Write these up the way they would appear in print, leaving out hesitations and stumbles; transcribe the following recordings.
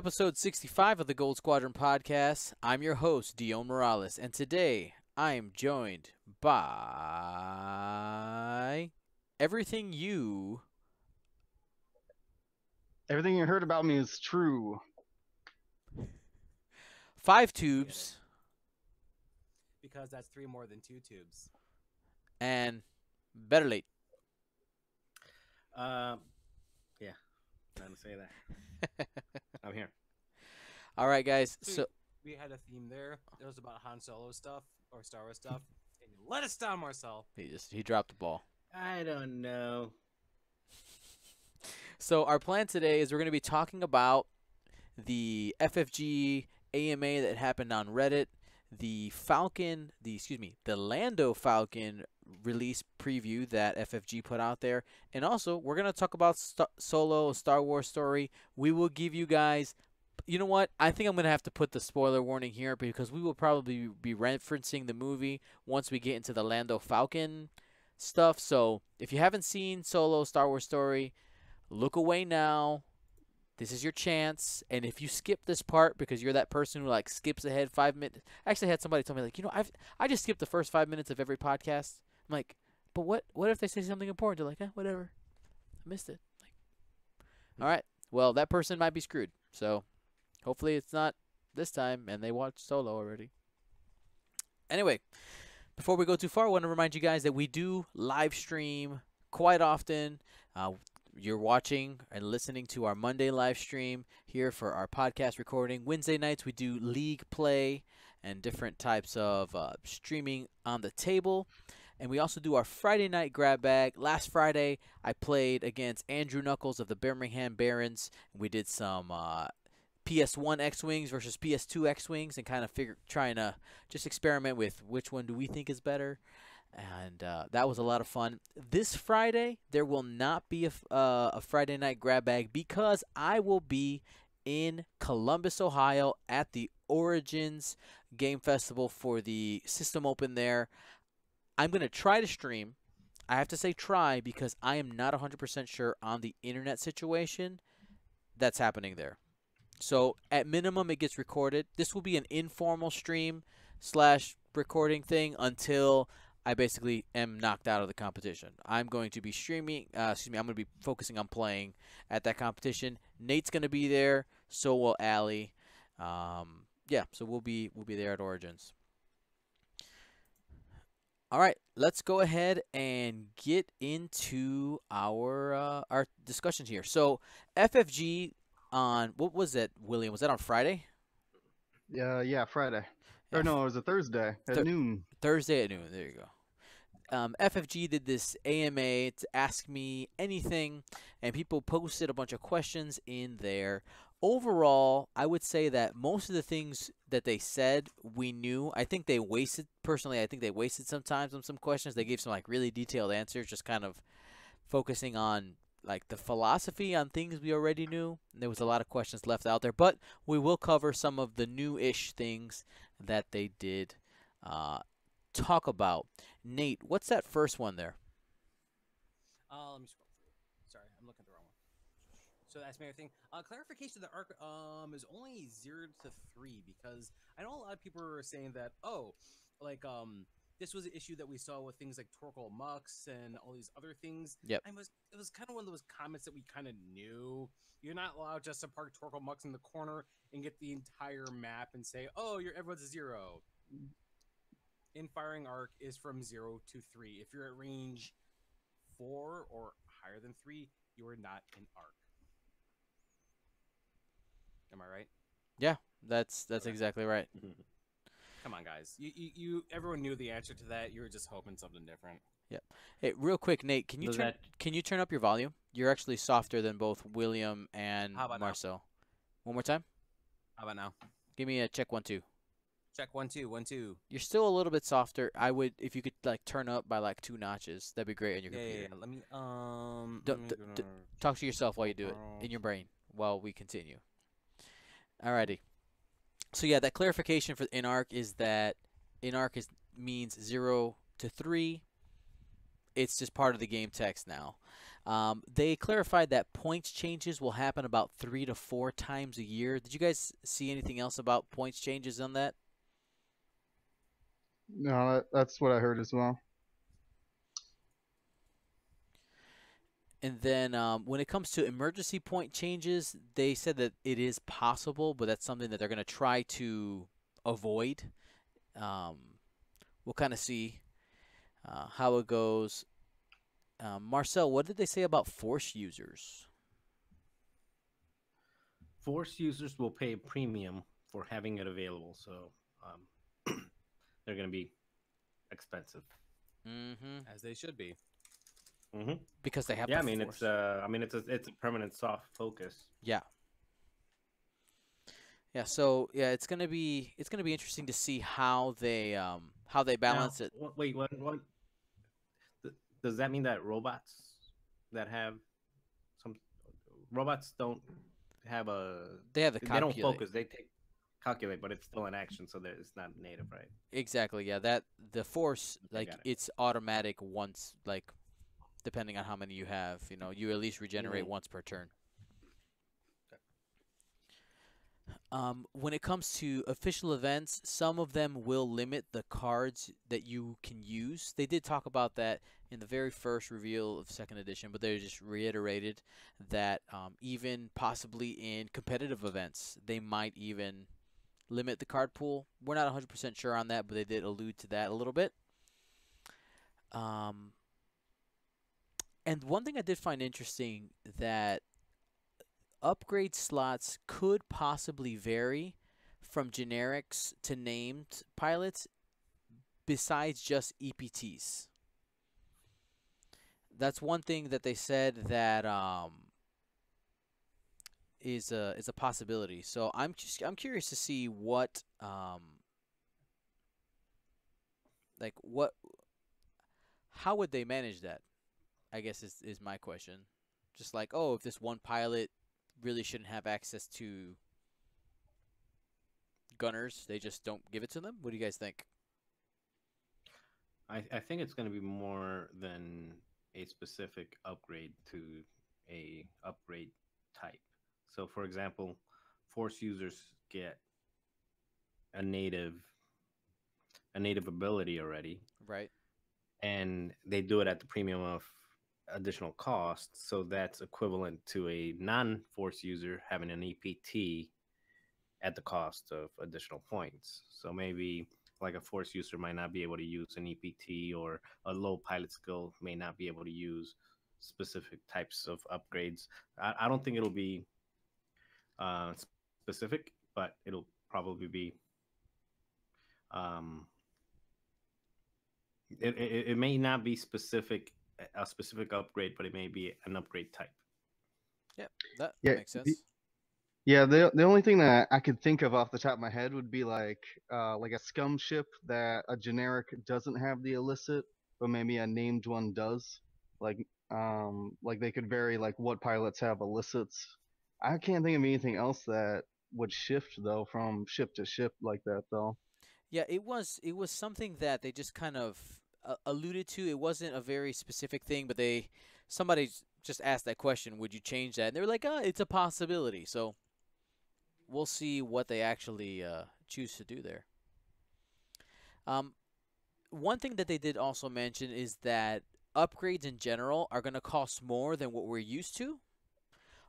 episode 65 of the Gold Squadron podcast. I'm your host, Dion Morales, and today I am joined by everything you. Everything you heard about me is true. Five tubes Because that's three more than two tubes. and better late. Yeah, trying to say that. I'm here. All right, guys. So So we had a theme there. It was about Han Solo stuff or Star Wars stuff. And you let us down, Marcel. he dropped the ball. I don't know. So our plan today is we're going to be talking about the FFG AMA that happened on Reddit, the Lando Falcon release preview that FFG put out there, and also we're going to talk about Solo, Star Wars story. We will give you guys, you know what? I think I'm going to have to put the spoiler warning here because we will probably be referencing the movie once we get into the Lando Falcon stuff. So if you haven't seen Solo, Star Wars story, look away now. This is your chance. And if you skip this part because you're that person who like skips ahead 5 minutes, I actually had somebody tell me like, I just skipped the first 5 minutes of every podcast. I'm like, but what if they say something important? They're like, whatever, I missed it. Like, all right, well that person might be screwed. So hopefully it's not this time and they watched Solo already. Anyway, before we go too far, I want to remind you guys that we do live stream quite often. You're watching and listening to our Monday live stream here for our podcast recording. Wednesday nights we do league play and different types of streaming on the table. And we also do our Friday night grab bag. Last Friday I played against Andrew Knuckles of the Birmingham Barons. We did some PS1 X-Wings versus PS2 X-Wings and kind of trying to just experiment with which one do we think is better. And that was a lot of fun. This Friday, there will not be a Friday night grab bag because I will be in Columbus, Ohio at the Origins Game Festival for the System Open there. I'm going to try to stream. I have to say try because I am not 100% sure on the internet situation that's happening there. So at minimum, it gets recorded. This will be an informal stream / recording thing until I basically am knocked out of the competition. I'm going to be streaming. I'm going to be focusing on playing at that competition. Nate's going to be there. So will Allie. Yeah. So we'll be there at Origins. All right. Let's go ahead and get into our discussions here. So FFG on what was it, William? Was that on Friday? Yeah, Friday. Yeah. Or no, it was a Thursday at noon. Thursday at noon. There you go. FFG did this AMA to ask me anything, and people posted a bunch of questions in there. Overall, I would say that most of the things that they said we knew. I think they wasted sometimes on some questions. They gave some like really detailed answers, just kind of focusing on like the philosophy on things we already knew. There was a lot of questions left out there, but we will cover some of the new-ish things that they did talk about. Nate, what's that first one there? Let me scroll through. Sorry, I'm looking at the wrong one. So that's my thing. Clarification of the arc is only 0 to 3 because I know a lot of people are saying that this was an issue that we saw with things like Torkoal Mux and all these other things. Yep. It was kind of one of those comments that we kind of knew. You're not allowed just to park Torkoal Mux in the corner and get the entire map and say, oh, everyone's a 0. In firing arc is from 0 to 3. If you're at range 4 or higher than 3, you are not in arc. Am I right? Yeah, that's Okay. exactly right. Come on, guys. Everyone knew the answer to that. You were just hoping something different. Yep. Hey, real quick, Nate, can you turn up your volume? You're actually softer than both William and How about Marcel. Now? One more time. How about now? Give me a check 1 2. Check 1 2 1 2. You're still a little bit softer. I would, if you could like turn up by like 2 notches, that'd be great on your computer. Yeah. Let me Talk to yourself while you do it in your brain while we continue. Alrighty. So yeah, that clarification for in arc is that in arc means 0 to 3. It's just part of the game text now. They clarified that points changes will happen about 3 to 4 times a year. Did you guys see anything else about points changes on that? No, that's what I heard as well. And then when it comes to emergency point changes, they said that it is possible, but that's something that they're going to try to avoid. Um, we'll kind of see how it goes. Marcel, what did they say about force users? Force users will pay a premium for having it available, so they're going to be expensive. Mm-hmm. As they should be. Mm-hmm. Because they have Yeah, the I mean force. it's a permanent soft focus. Yeah. Yeah, so yeah, it's gonna be interesting to see how they Now, balance it. wait, what does that mean that robots that have some robots don't have a They have the they don't calculate. focus, they take calculate, but it's still an action, so that it's not native, right? Exactly, yeah. That the force, Okay, like got it. it's automatic once, like depending on how many you have, you at least regenerate Mhm. once per turn. When it comes to official events, some of them will limit the cards that you can use. They did talk about that in the very first reveal of second edition, but they just reiterated that even possibly in competitive events, they might even limit the card pool. We're not 100% sure on that, but they did allude to that a little bit. Um, and one thing I did find interesting that upgrade slots could possibly vary from generics to named pilots besides just EPTs. That's one thing that they said that is a possibility. So I'm curious to see what like what how would they manage that? I guess is my question. Just like, oh, if this one pilot really shouldn't have access to gunners, they just don't give it to them. What do you guys think? I think it's going to be more than a specific upgrade to a upgrade type. So, for example, force users get a native a native ability already, Right? and they do it at the premium of additional cost. So that's equivalent to a non-force user having an EPT at the cost of additional points. So maybe like a force user might not be able to use an EPT, or a low pilot skill may not be able to use specific types of upgrades. I don't think it'll be uh, specific, but it'll probably be um, it may not be specific a specific upgrade, but it may be an upgrade type. Yep. That Yeah, makes sense. yeah. The only thing that I could think of off the top of my head would be like a scum ship that a generic doesn't have the illicit, but maybe a named one does. Like they could vary like what pilots have illicits. I can't think of anything else that would shift though from ship to ship like that though. Yeah, it was something that they just kind of alluded to. It wasn't a very specific thing, but somebody just asked that question, would you change that? And they were like, it's a possibility. So we'll see what they actually choose to do there. Um, One thing that they did also mention is that upgrades in general are going to cost more than what we're used to,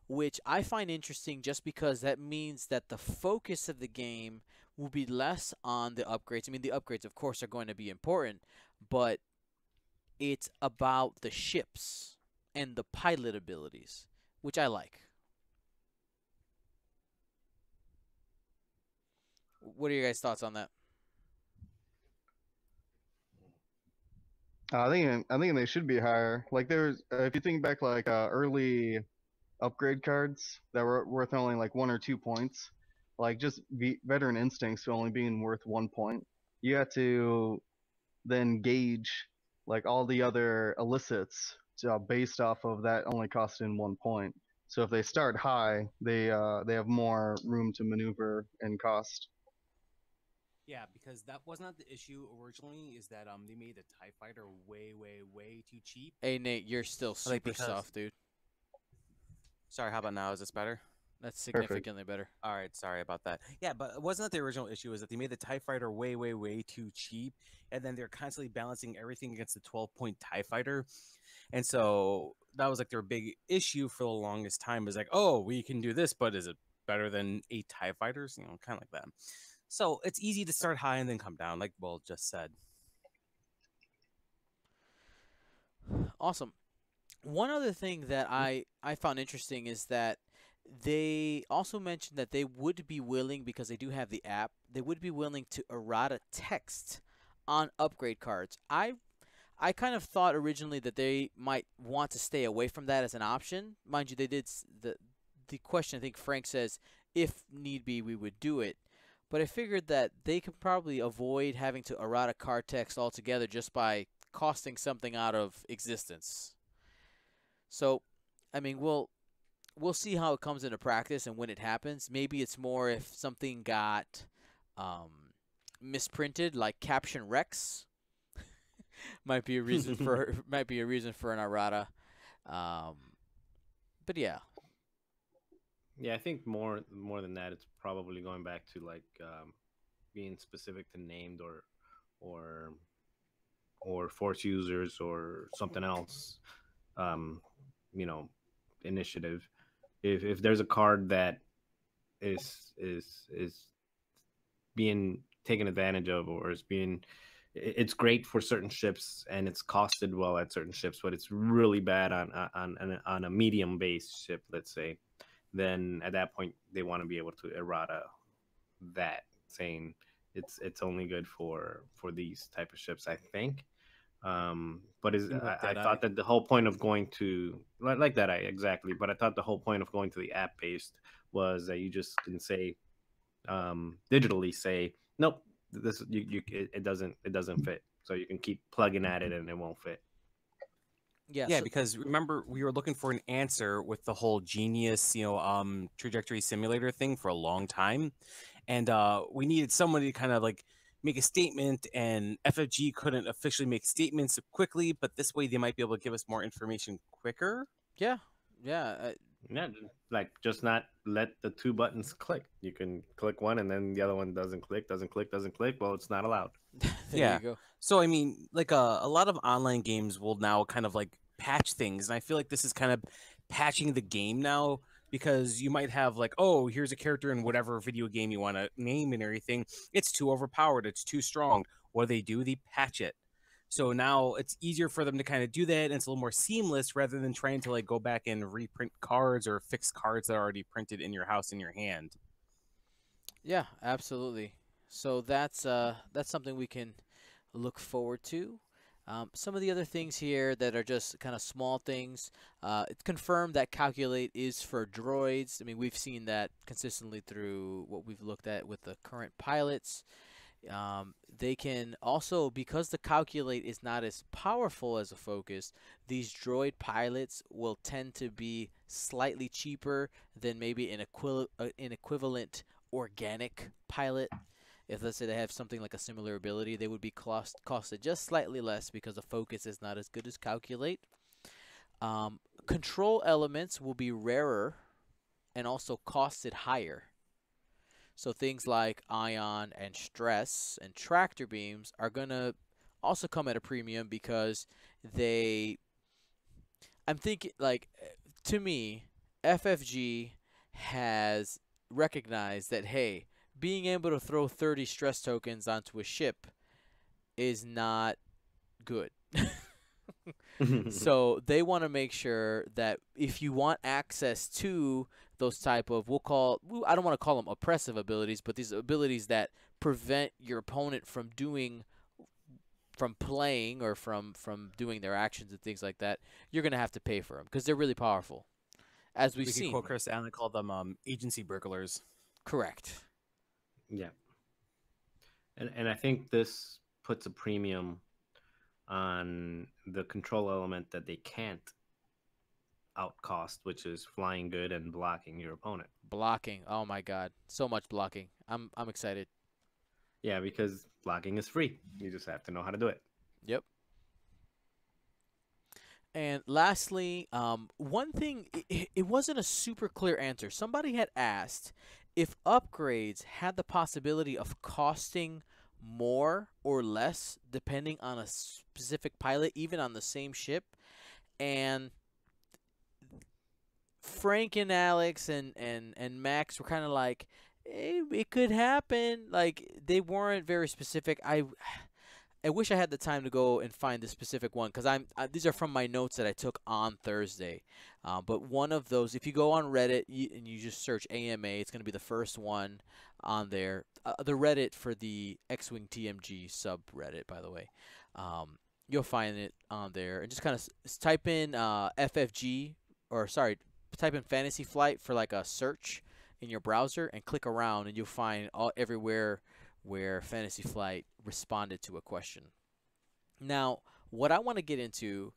which I find interesting just because that means that the focus of the game will be less on the upgrades. I mean, the upgrades, of course, are going to be important, but it's about the ships and the pilot abilities, which I like. What are your guys' thoughts on that? I think they should be higher. Like there's if you think back like early upgrade cards that were worth only like 1 or 2 points, like just veteran instincts only being worth 1 point. You have to then gauge like all the other elicits based off of that only costing 1 point. So if they start high, they have more room to maneuver and cost. Yeah, because that was not the issue originally. Is that they made the Tie Fighter way, way, way too cheap. Hey Nate, you're still Like super because, soft, dude. sorry, how about now? Is this better? That's Perfect. significantly better. All right, sorry about that. Yeah, but wasn't that the original issue? Is that they made the Tie Fighter way, way, way too cheap, and then they're constantly balancing everything against the 12-point Tie Fighter, and so that was like their big issue for the longest time. Is like, oh, we can do this, but is it better than 8 Tie Fighters? You know, kind of like that. So it's easy to start high and then come down, like Bull just said. Awesome. One other thing that I found interesting is that they also mentioned that they would be willing, because they do have the app, they would be willing to errata text on upgrade cards. I kind of thought originally that they might want to stay away from that as an option. Mind you, they did the question, I think Frank says, if need be, we would do it. But I figured that they could probably avoid having to errata card text altogether just by costing something out of existence. So, I mean, we'll see how it comes into practice and when it happens. Maybe it's more if something got um, misprinted, like caption Rex, might be a reason for an errata. Um, but yeah, Yeah, I think more than that, it's probably going back to like being specific to named or or force users or something else. Um, you know, initiative. If there's a card that is being taken advantage of or is being it's great for certain ships and it's costed well at certain ships, but it's really bad on a medium based ship, let's say, then at that point they want to be able to errata that, saying it's only good for these type of ships, I think. But is like I Deadeye. thought that the whole point of going to like that, I exactly. But I thought the whole point of going to the app based was that you just can say digitally say nope, this it doesn't fit, so you can keep plugging at it and it won't fit. Yeah, Yeah, so because remember we were looking for an answer with the whole genius, trajectory simulator thing for a long time, and we needed somebody to kind of like make a statement, and FFG couldn't officially make statements quickly, but this way they might be able to give us more information quicker. yeah, yeah, Yeah, like just not let the two buttons click. You can click one and then the other one doesn't click. Well, it's not allowed. there you Yeah. go. So I mean, like a lot of online games will now kind of like patch things, and I feel like this is kind of patching the game now because you might have like, oh, here's a character in whatever video game you want to name and everything. It's too overpowered. It's too strong. What do? They patch it. So now it's easier for them to kind of do that, and it's a little more seamless rather than trying to like go back and reprint cards or fix cards that are already printed in your house in your hand. Yeah, absolutely. So that's something we can look forward to. Some of the other things here that are just kind of small things. It's confirmed that calculate is for droids. I mean, we've seen that consistently through what we've looked at with the current pilots. They can also, because the calculate is not as powerful as a focus, these droid pilots will tend to be slightly cheaper than maybe an equivalent organic pilot. If let's say they have something like a similar ability, they would be costed just slightly less because the focus is not as good as calculate. Control elements will be rarer and also costed higher. So things like ion and stress and tractor beams are going to also come at a premium because they, I'm thinking, like, to me, FFG has recognized that, hey, being able to throw 30 stress tokens onto a ship is not good. So they want to make sure that if you want access to those type of, I don't want to call them oppressive abilities, but these abilities that prevent your opponent from playing or from doing their actions and things like that, you're going to have to pay for them because they're really powerful, as we've We could seen. quote Chris Allen and call them agency burglars. Correct. Yeah, and I think this puts a premium on the control element that they can't outcost, which is flying good and blocking your opponent. Blocking. Oh my God, so much blocking. I'm excited. Yeah, because logging is free. You just have to know how to do it. Yep. And lastly, one thing, it wasn't a super clear answer. Somebody had asked if upgrades had the possibility of costing more or less depending on a specific pilot, even on the same ship. And Frank and Alex and Max were kind of like, it could happen. Like, they weren't very specific. I wish I had the time to go and find the specific one because these are from my notes that I took on Thursday. But one of those, if you go on Reddit and you just search AMA, it's going to be the first one on there. The Reddit for the X-Wing TMG subreddit, by the way. You'll find it on there. And just kind of type in FFG, or sorry, type in Fantasy Flight for like a search in your browser and click around, and you'll find everywhere where Fantasy Flight responded to a question. Now, what I want to get into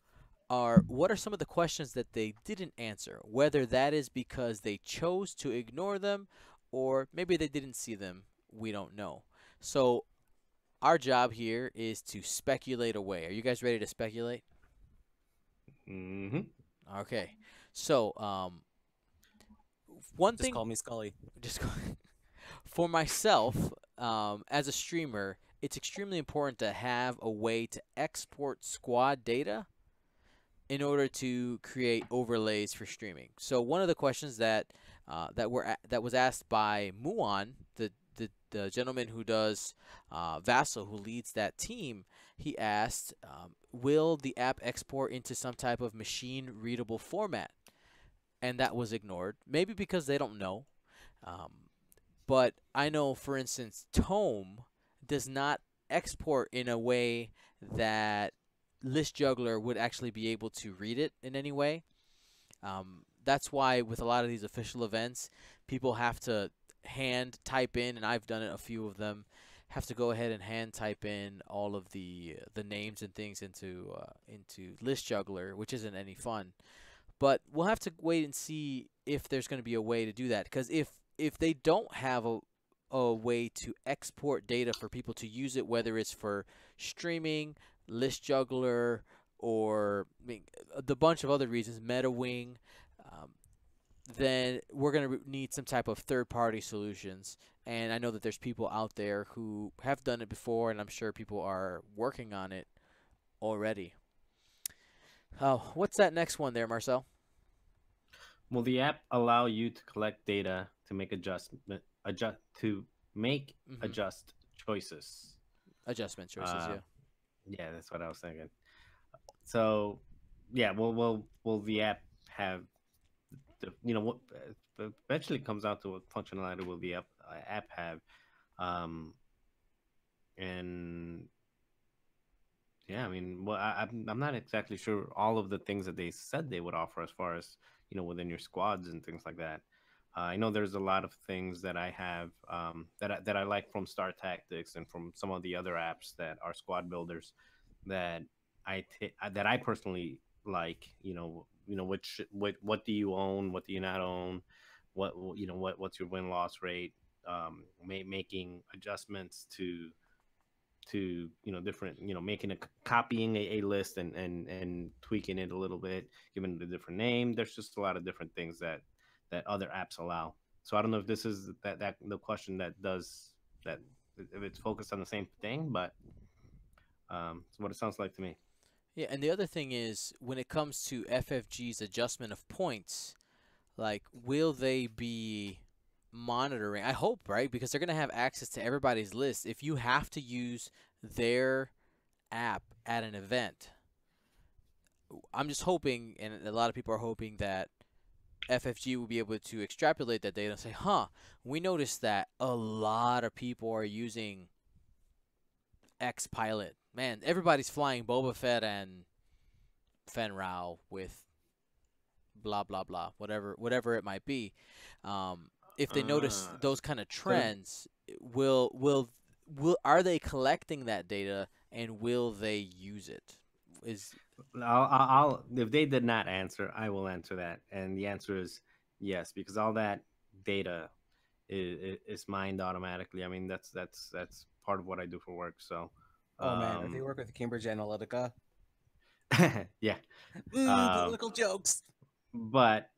are what are some of the questions that they didn't answer, whether that is because they chose to ignore them or maybe they didn't see them. We don't know. So, our job here is to speculate away. Are you guys ready to speculate? Hmm. Okay. So, one Just thing, call me Scully. just for myself, as a streamer, it's extremely important to have a way to export squad data in order to create overlays for streaming. So one of the questions that was asked by Muon, the gentleman who does Vassal, who leads that team, he asked, will the app export into some type of machine readable format? And that was ignored, maybe because they don't know. Um, but I know, for instance, Tome does not export in a way that List Juggler would actually be able to read it in any way. That's why with a lot of these official events, people have to hand type in, and I've done it a few of them. Have to go ahead and hand type in all of the names and things into List Juggler, which isn't any fun. But we'll have to wait and see if there's going to be a way to do that. Because if they don't have a way to export data for people to use it, whether it's for streaming, List Juggler, or I mean, the bunch of other reasons, MetaWing, um, then we're going to need some type of third-party solutions. And I know that there's people out there who have done it before, and I'm sure people are working on it already. Oh, what's that next one there, Marcel? Will the app allow you to collect data to make Mm-hmm. adjust choices? Adjustment choices, Uh, yeah. yeah, that's what I was thinking. So, yeah, will the app have what eventually comes out to what functionality will the app have, um, and yeah, I mean, well, I'm not exactly sure all of the things that they said they would offer as far as within your squads and things like that. I know there's a lot of things that I have that I like from Star Tactics and from some of the other apps that are squad builders that that I personally like. What do you own? What do you not own? What's your win loss rate? Making adjustments to different making copying a list and tweaking it a little bit, giving it a different name. There's just a lot of different things that other apps allow. So I don't know if this is that the question that does that, if it's focused on the same thing, but it's what it sounds like to me. Yeah, and the other thing is when it comes to FFG's adjustment of points, like will they be monitoring? I hope, right? Because they're going to have access to everybody's list. If you have to use their app at an event, I'm just hoping, and a lot of people are hoping that FFG will be able to extrapolate that data and say, huh, we noticed that a lot of people are using X pilot. Man, everybody's flying Boba Fett and Fen Rao with blah blah blah, whatever it might be. If they notice uh those kind of could it trends, will are they collecting that data and will they use it? Is I'll if they did not answer, I will answer that, and the answer is yes, because all that data is mined automatically. I mean, that's part of what I do for work. So, Oh man, if they work with Cambridge Analytica, yeah. Um, political jokes. but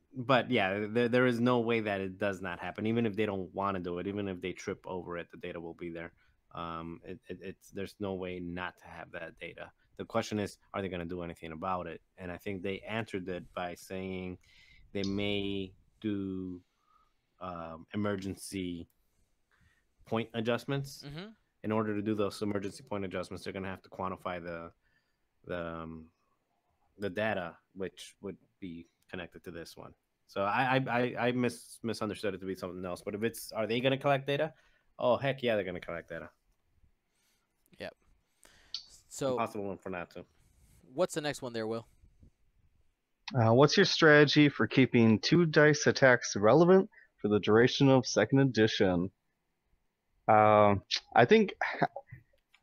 yeah, there is no way that it does not happen. Even if they don't want to do it, even if they trip over it, the data will be there. It's there's no way not to have that data. The question is, are they going to do anything about it? And I think they answered it by saying they may do emergency point adjustments. Mm-hmm. In order to do those emergency point adjustments, they're going to have to quantify the um, the data, which would be connected to this one. So I misunderstood it to be something else. But if it's, are they going to collect data? Oh heck yeah, they're going to collect data. Yep. So Impossible one for not to. what's the next one there, Will? What's your strategy for keeping 2 dice attacks relevant for the duration of second edition? I think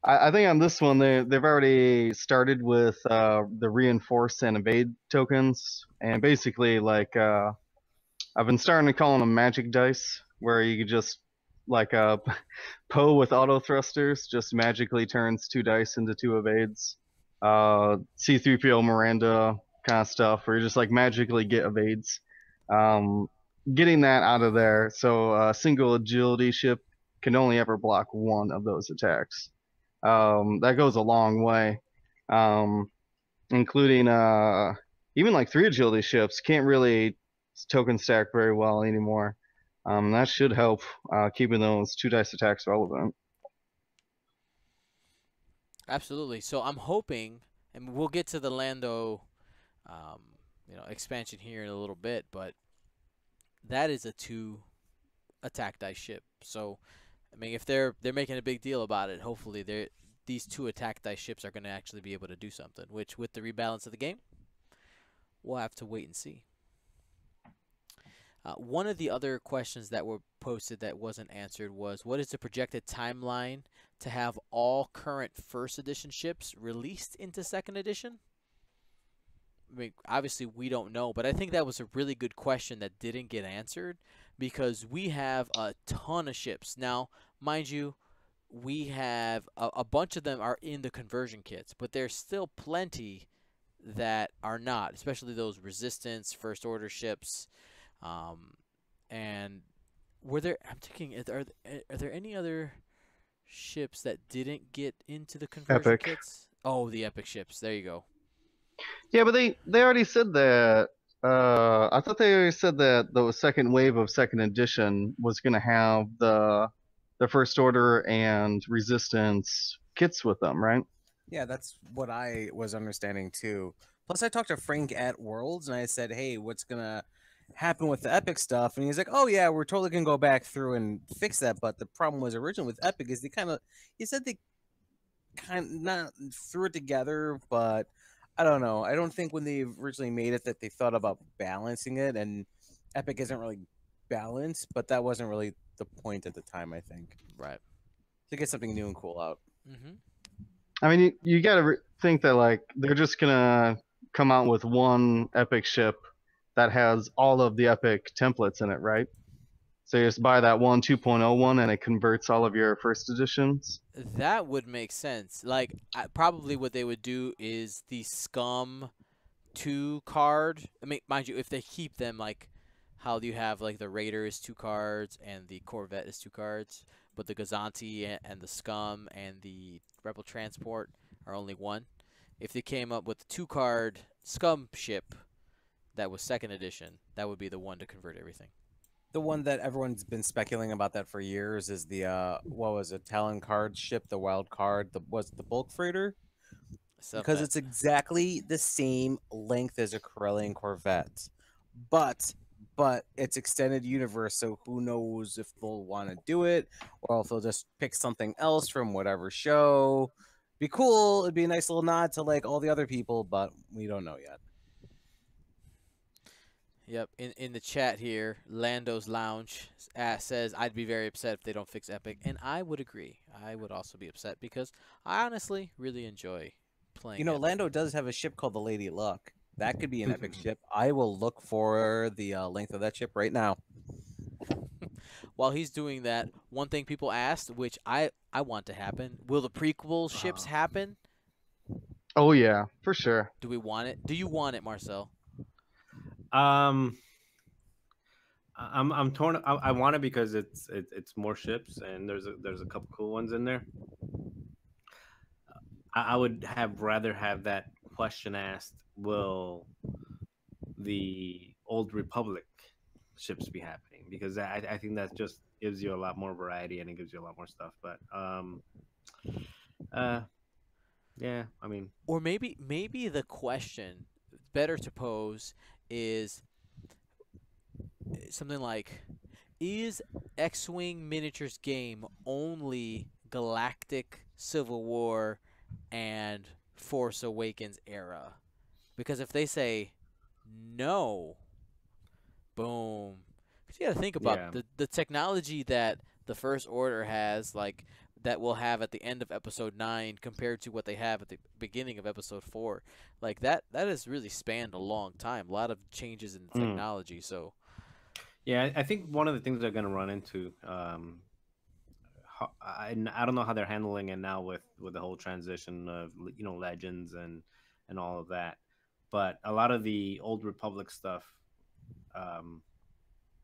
I think on this one they've already started with the reinforce and evade tokens, and basically like I've been starting to call them magic dice, where you could just like Poe with auto thrusters just magically turns 2 dice into 2 evades. C3PO Miranda kind of stuff, where you just like magically get evades. Getting that out of there, so a single agility ship can only ever block 1 of those attacks. That goes a long way, including even like 3 agility ships can't really token stack very well anymore. That should help keeping those 2 dice attacks relevant. Absolutely. So I'm hoping, and we'll get to the Lando, um, expansion here in a little bit, but that is a 2 attack dice ship. So, I mean, if they're making a big deal about it, hopefully these 2 attack dice ships are going to actually be able to do something. Which, with the rebalance of the game, we'll have to wait and see. One of the other questions that were posted that wasn't answered was, what is the projected timeline to have all current first edition ships released into second edition? I mean, obviously we don't know, but I think that was a really good question that didn't get answered, because we have a ton of ships. Now, mind you, we have a bunch of them are in the conversion kits, but there's still plenty that are not, especially those resistance first order ships. And were there? I'm thinking, are there any other ships that didn't get into the conversion Epic. kits? Oh, the epic ships. There you go. Yeah, but they already said that. I thought they already said that the second wave of second edition was going to have the first order and resistance kits with them, right? Yeah, that's what I was understanding too. Plus, I talked to Frank at Worlds, and I said, "Hey, what's gonna happen with the Epic stuff?" And he's like, "Oh yeah, we're totally gonna go back through and fix that." But the problem was originally with Epic is he said they kind of not threw it together, but I don't know. I don't think when they originally made it that they thought about balancing it, and Epic isn't really balanced, but that wasn't really the point at the time. I think Right. to get something new and cool out. Mm-hmm. I mean, you got to think that like they're just gonna come out with one epic ship that has all of the epic templates in it, right? So you just buy that one 2.0 one, and it converts all of your first editions. That would make sense. Like, probably what they would do is the Scum 2 card. I mean, mind you, if they keep them, like how you have like the Raider is 2 cards and the Corvette is 2 cards, but the Gazanti and the Scum and the Rebel Transport are only 1. If they came up with a 2 card Scum ship that was second edition, that would be the one to convert everything. The one that everyone's been speculating about that for years is the what was it, Talon card ship, the wild card, was the bulk freighter, because it's exactly the same length as a Corellian Corvette, but it's extended universe, so who knows if they'll want to do it or if they'll just pick something else from whatever show. Be cool. It'd be a nice little nod to like all the other people, but we don't know yet. Yep. In the chat here, Lando's Lounge says, I'd be very upset if they don't fix Epic. And I would agree. I would also be upset because I honestly really enjoy playing You know, Epic. Lando does have a ship called the Lady Luck. That could be an epic ship. I will look for the length of that ship right now. While he's doing that, one thing people asked, which I I want to happen. Will the prequel ships happen? Oh yeah, for sure. Do we want it? Do you want it, Marcel? Um, I'm torn. I want it because it's more ships and there's a couple cool ones in there. I would have rather have that question asked: will the old Republic ships be happening? Because I think that just gives you a lot more variety and it gives you a lot more stuff. But uh, yeah, I mean, Or maybe the question better to pose is something like, is X-Wing Miniatures game only Galactic Civil War and Force Awakens era? Because if they say no, boom. 'Cause you got to think about yeah, the technology that the First Order has, like that we'll have at the end of Episode 9 compared to what they have at the beginning of Episode 4. Like that has really spanned a long time. A lot of changes in the mm. technology. So Yeah. I think one of the things they're going to run into, I don't know how they're handling it now with the whole transition of legends and all of that, but a lot of the old Republic stuff, um,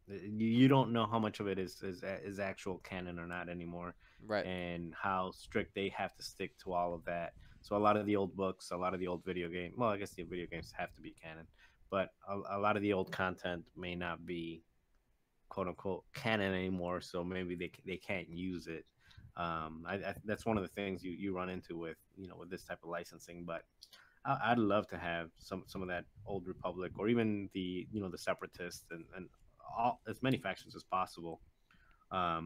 you don't know how much of it is actual canon or not anymore, right. and how strict they have to stick to all of that. So a lot of the old books, a lot of the old video game, well, I guess the video games have to be canon, but a lot of the old content may not be quote unquote canon anymore. So maybe they can't use it. That's one of the things you run into with with this type of licensing. But I'd love to have some of that old Republic or even the the Separatists and all as many factions as possible.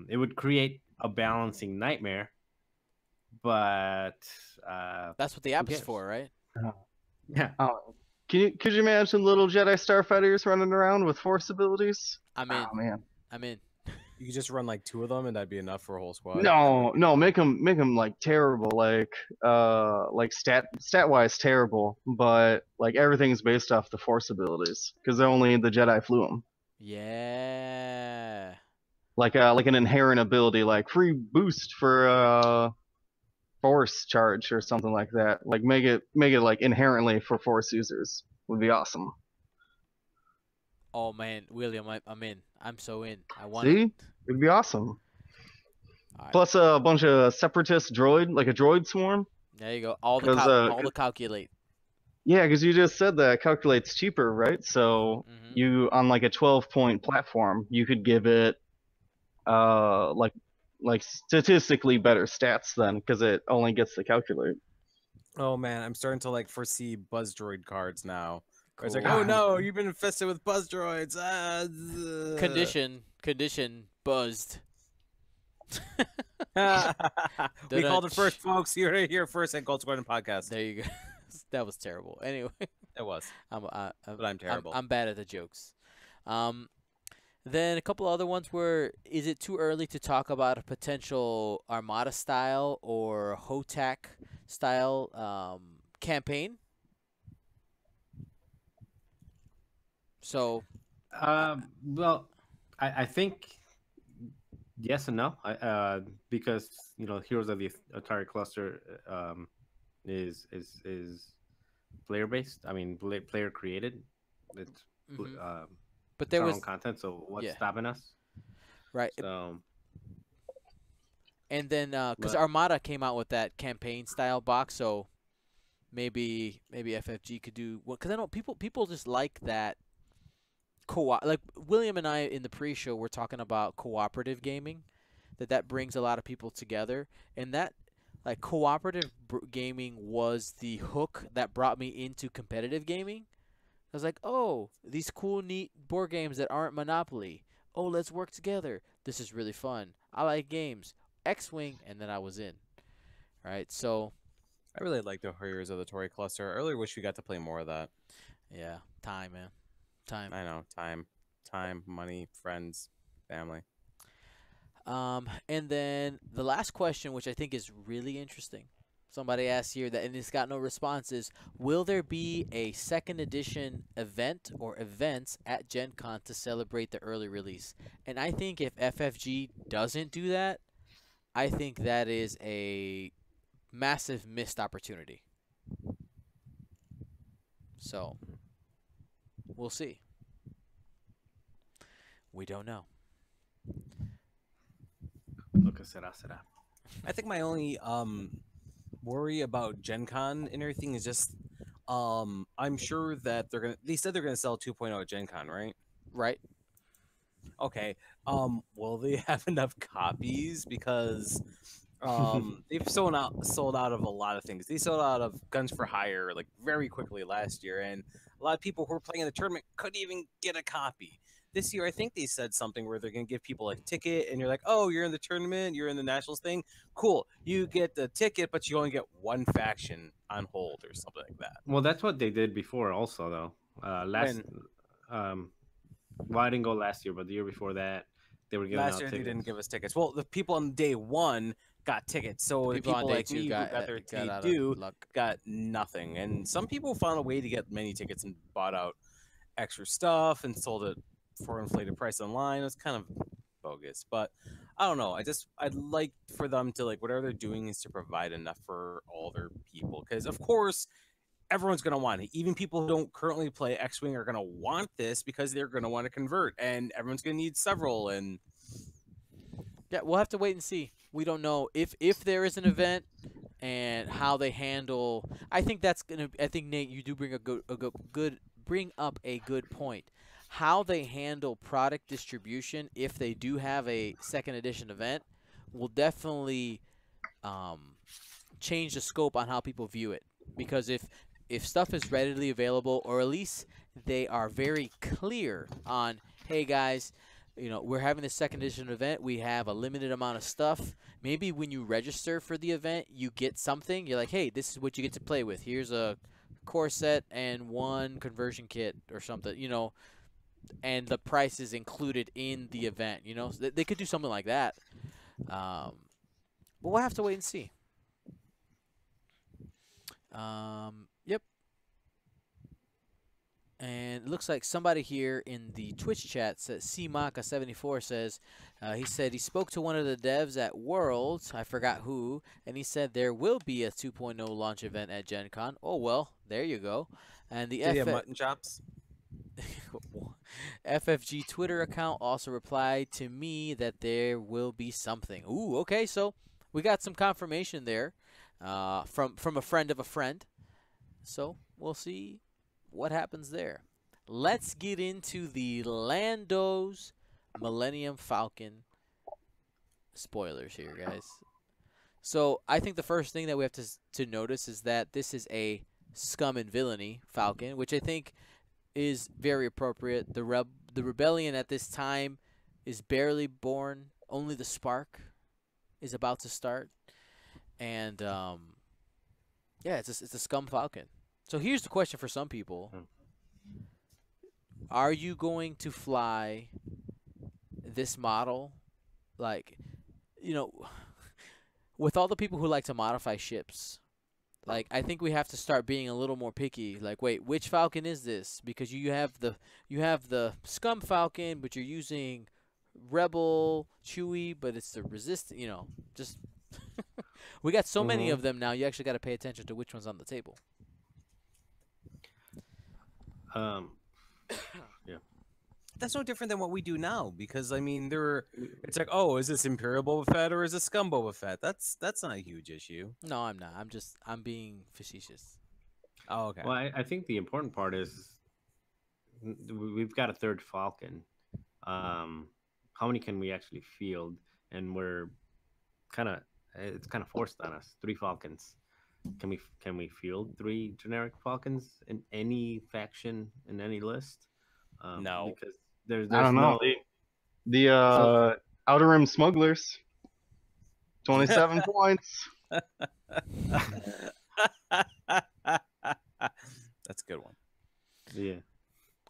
It would create a balancing nightmare, but That's what the who app is cares? for, right? Yeah, Oh, could you imagine little Jedi starfighters running around with Force abilities? I'm Oh in. man. I'm in. You could just run like 2 of them, and that'd be enough for a whole squad. No, no, make them like terrible, like stat wise terrible, but like everything's based off the Force abilities because only the Jedi flew them. Yeah. Like an inherent ability, like free boost for Force charge or something like that. Like make it like inherently for Force users would be awesome. Oh man, William, I'm in. I'm so in. I want it. See, it'd be awesome. All right. Plus a bunch of separatist droid, like a droid swarm. There you go. Because All the calculate. yeah, because you just said that calculates cheaper, right? So Mhm. you on like a 12-point platform, you could give it uh like like statistically better stats then because it only gets to calculate. Oh man, I'm starting to like foresee buzz droid cards now. Where it's like, Cool. oh no, you've been infested with buzz droids. Condition buzzed. We called it Dun-dun. first, folks. You heard it here first at Gold Squadron Podcast. There you go. That was terrible. Anyway, It was, I'm but I'm terrible. I'm bad at the jokes. Then a couple other ones were, is it too early to talk about a potential Armada style or HOTAC style campaign? So, well, I think yes and no. Because Heroes of the Atari Cluster is player based. I mean, player created. It's mhm. But it's there our was own content. So what's yeah, stopping us? right. So, And then because but Armada came out with that campaign style box, so maybe FFG could do well. Because I know people just like that like William and I in the pre-show were talking about cooperative gaming, that brings a lot of people together, and that like cooperative gaming was the hook that brought me into competitive gaming. I was like, oh, these cool, neat board games that aren't Monopoly. Oh, let's work together. This is really fun. I like games. X-Wing, and then I was in. Right, so I really like the Heroes of the Tory Cluster. I really wish we got to play more of that. yeah, time, man, time. I know, time, money, friends, family. And then the last question, which I think is really interesting. Somebody asked here that, and it's got no responses. Will there be a second edition event or events at Gen Con to celebrate the early release? And I think if FFG doesn't do that, I think that is a massive missed opportunity. So we'll see. We don't know. Lo que será, será. I think my only worry about Gen Con and everything is just I'm sure that they said they're gonna sell 2.0 at Gen Con, right? Right? Okay. Will they have enough copies? Because they've sold out of a lot of things. They sold out of Guns for Hire like very quickly last year, and a lot of people who were playing in the tournament couldn't even get a copy. This year, I think they said something where they're going to give people a ticket, and you're like, "Oh, you're in the tournament, you're in the nationals thing, cool. You get the ticket, but you only get one faction on hold or something like that." Well, that's what they did before, also though. Last, When well, I didn't go last year, but the year before that, they were giving last out year they tickets. didn't give us tickets. Well, the people on day one got tickets, so the People on people day like two me who got their got day out of two luck. got nothing. And some people found a way to get many tickets and bought out extra stuff and sold it for inflated price online. It was kind of bogus, but I don't know. I'd like for them to like whatever they're doing is to provide enough for all their people, because of course everyone's going to want it. Even people who don't currently play X-Wing are going to want this because they're going to want to convert, and everyone's going to need several. And Yeah, we'll have to wait and see. We don't know if there is an event and how they handle. I think that's gonna. I think Nate, you do bring bring up a good point. How they handle product distribution if they do have a second edition event will definitely um, change the scope on how people view it. Because if stuff is readily available, or at least they are very clear on, hey guys, we're having this second edition event. We have a limited amount of stuff. Maybe when you register for the event, you get something. You're like, hey, this is what you get to play with. Here's a core set and one conversion kit or something, and the price is included in the event. So they could do something like that. But we'll have to wait and see. Yep. And it looks like somebody here in the Twitch chat says, CMaka74 says, he said he spoke to one of the devs at Worlds, I forgot who, and he said there will be a 2.0 launch event at Gen Con. Oh, well, there you go. And the did he have mutton chops? FFG Twitter account also replied to me that there will be something. Ooh, okay, so we got some confirmation there from a friend of a friend. So we'll see what happens there. Let's get into the Lando's Millennium Falcon spoilers here, guys. So I think the first thing that we have to notice is that this is a scum and villainy Falcon, which I think is very appropriate. The rebellion at this time is barely born. Only the spark is about to start, and yeah, it's a scum Falcon. So here's the question for some people: are you going to fly this model? Like, with all the people who like to modify ships, like, I think we have to start being a little more picky. Like, wait, which Falcon is this? Because you have the scum Falcon, but you're using Rebel Chewie, but it's the resist. Just we got so many of them now. You actually got to pay attention to which one's on the table. Yeah. That's no different than what we do now, because I mean, it's like, oh, is this Imperial Boba Fett or is this Scum Boba Fett? That's not a huge issue. No, I'm not. I'm being facetious. Oh, okay. Well, I think the important part is we've got a third Falcon. How many can we actually field? And it's kind of forced on us. 3 Falcons. Can we field 3 generic Falcons in any faction in any list? No, because there's I don't know. The Outer Rim Smugglers, 27 points. that's a good one. Yeah.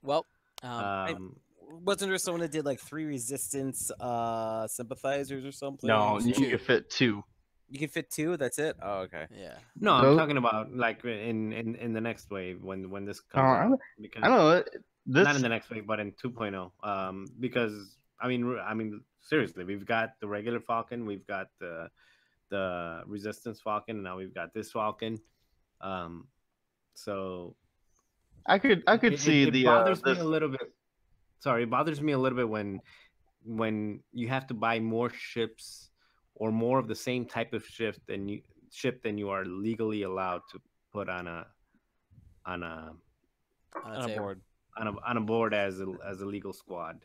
Well, wasn't there someone that did like 3 resistance sympathizers or something? No, you can fit 2. You can fit 2. That's it. Oh, okay. yeah. No, I'm talking about like in the next wave when this comes out. Because I don't know. not in the next wave, but in 2.0. Because I mean, seriously, we've got the regular Falcon, we've got the Resistance Falcon, and now we've got this Falcon. Um, so I could see it the bothers me this. a little bit. Sorry, it bothers me a little bit when you have to buy more ships or more of the same type of ship than you are legally allowed to put on a on a On a On a table. board. on a board as a legal squad.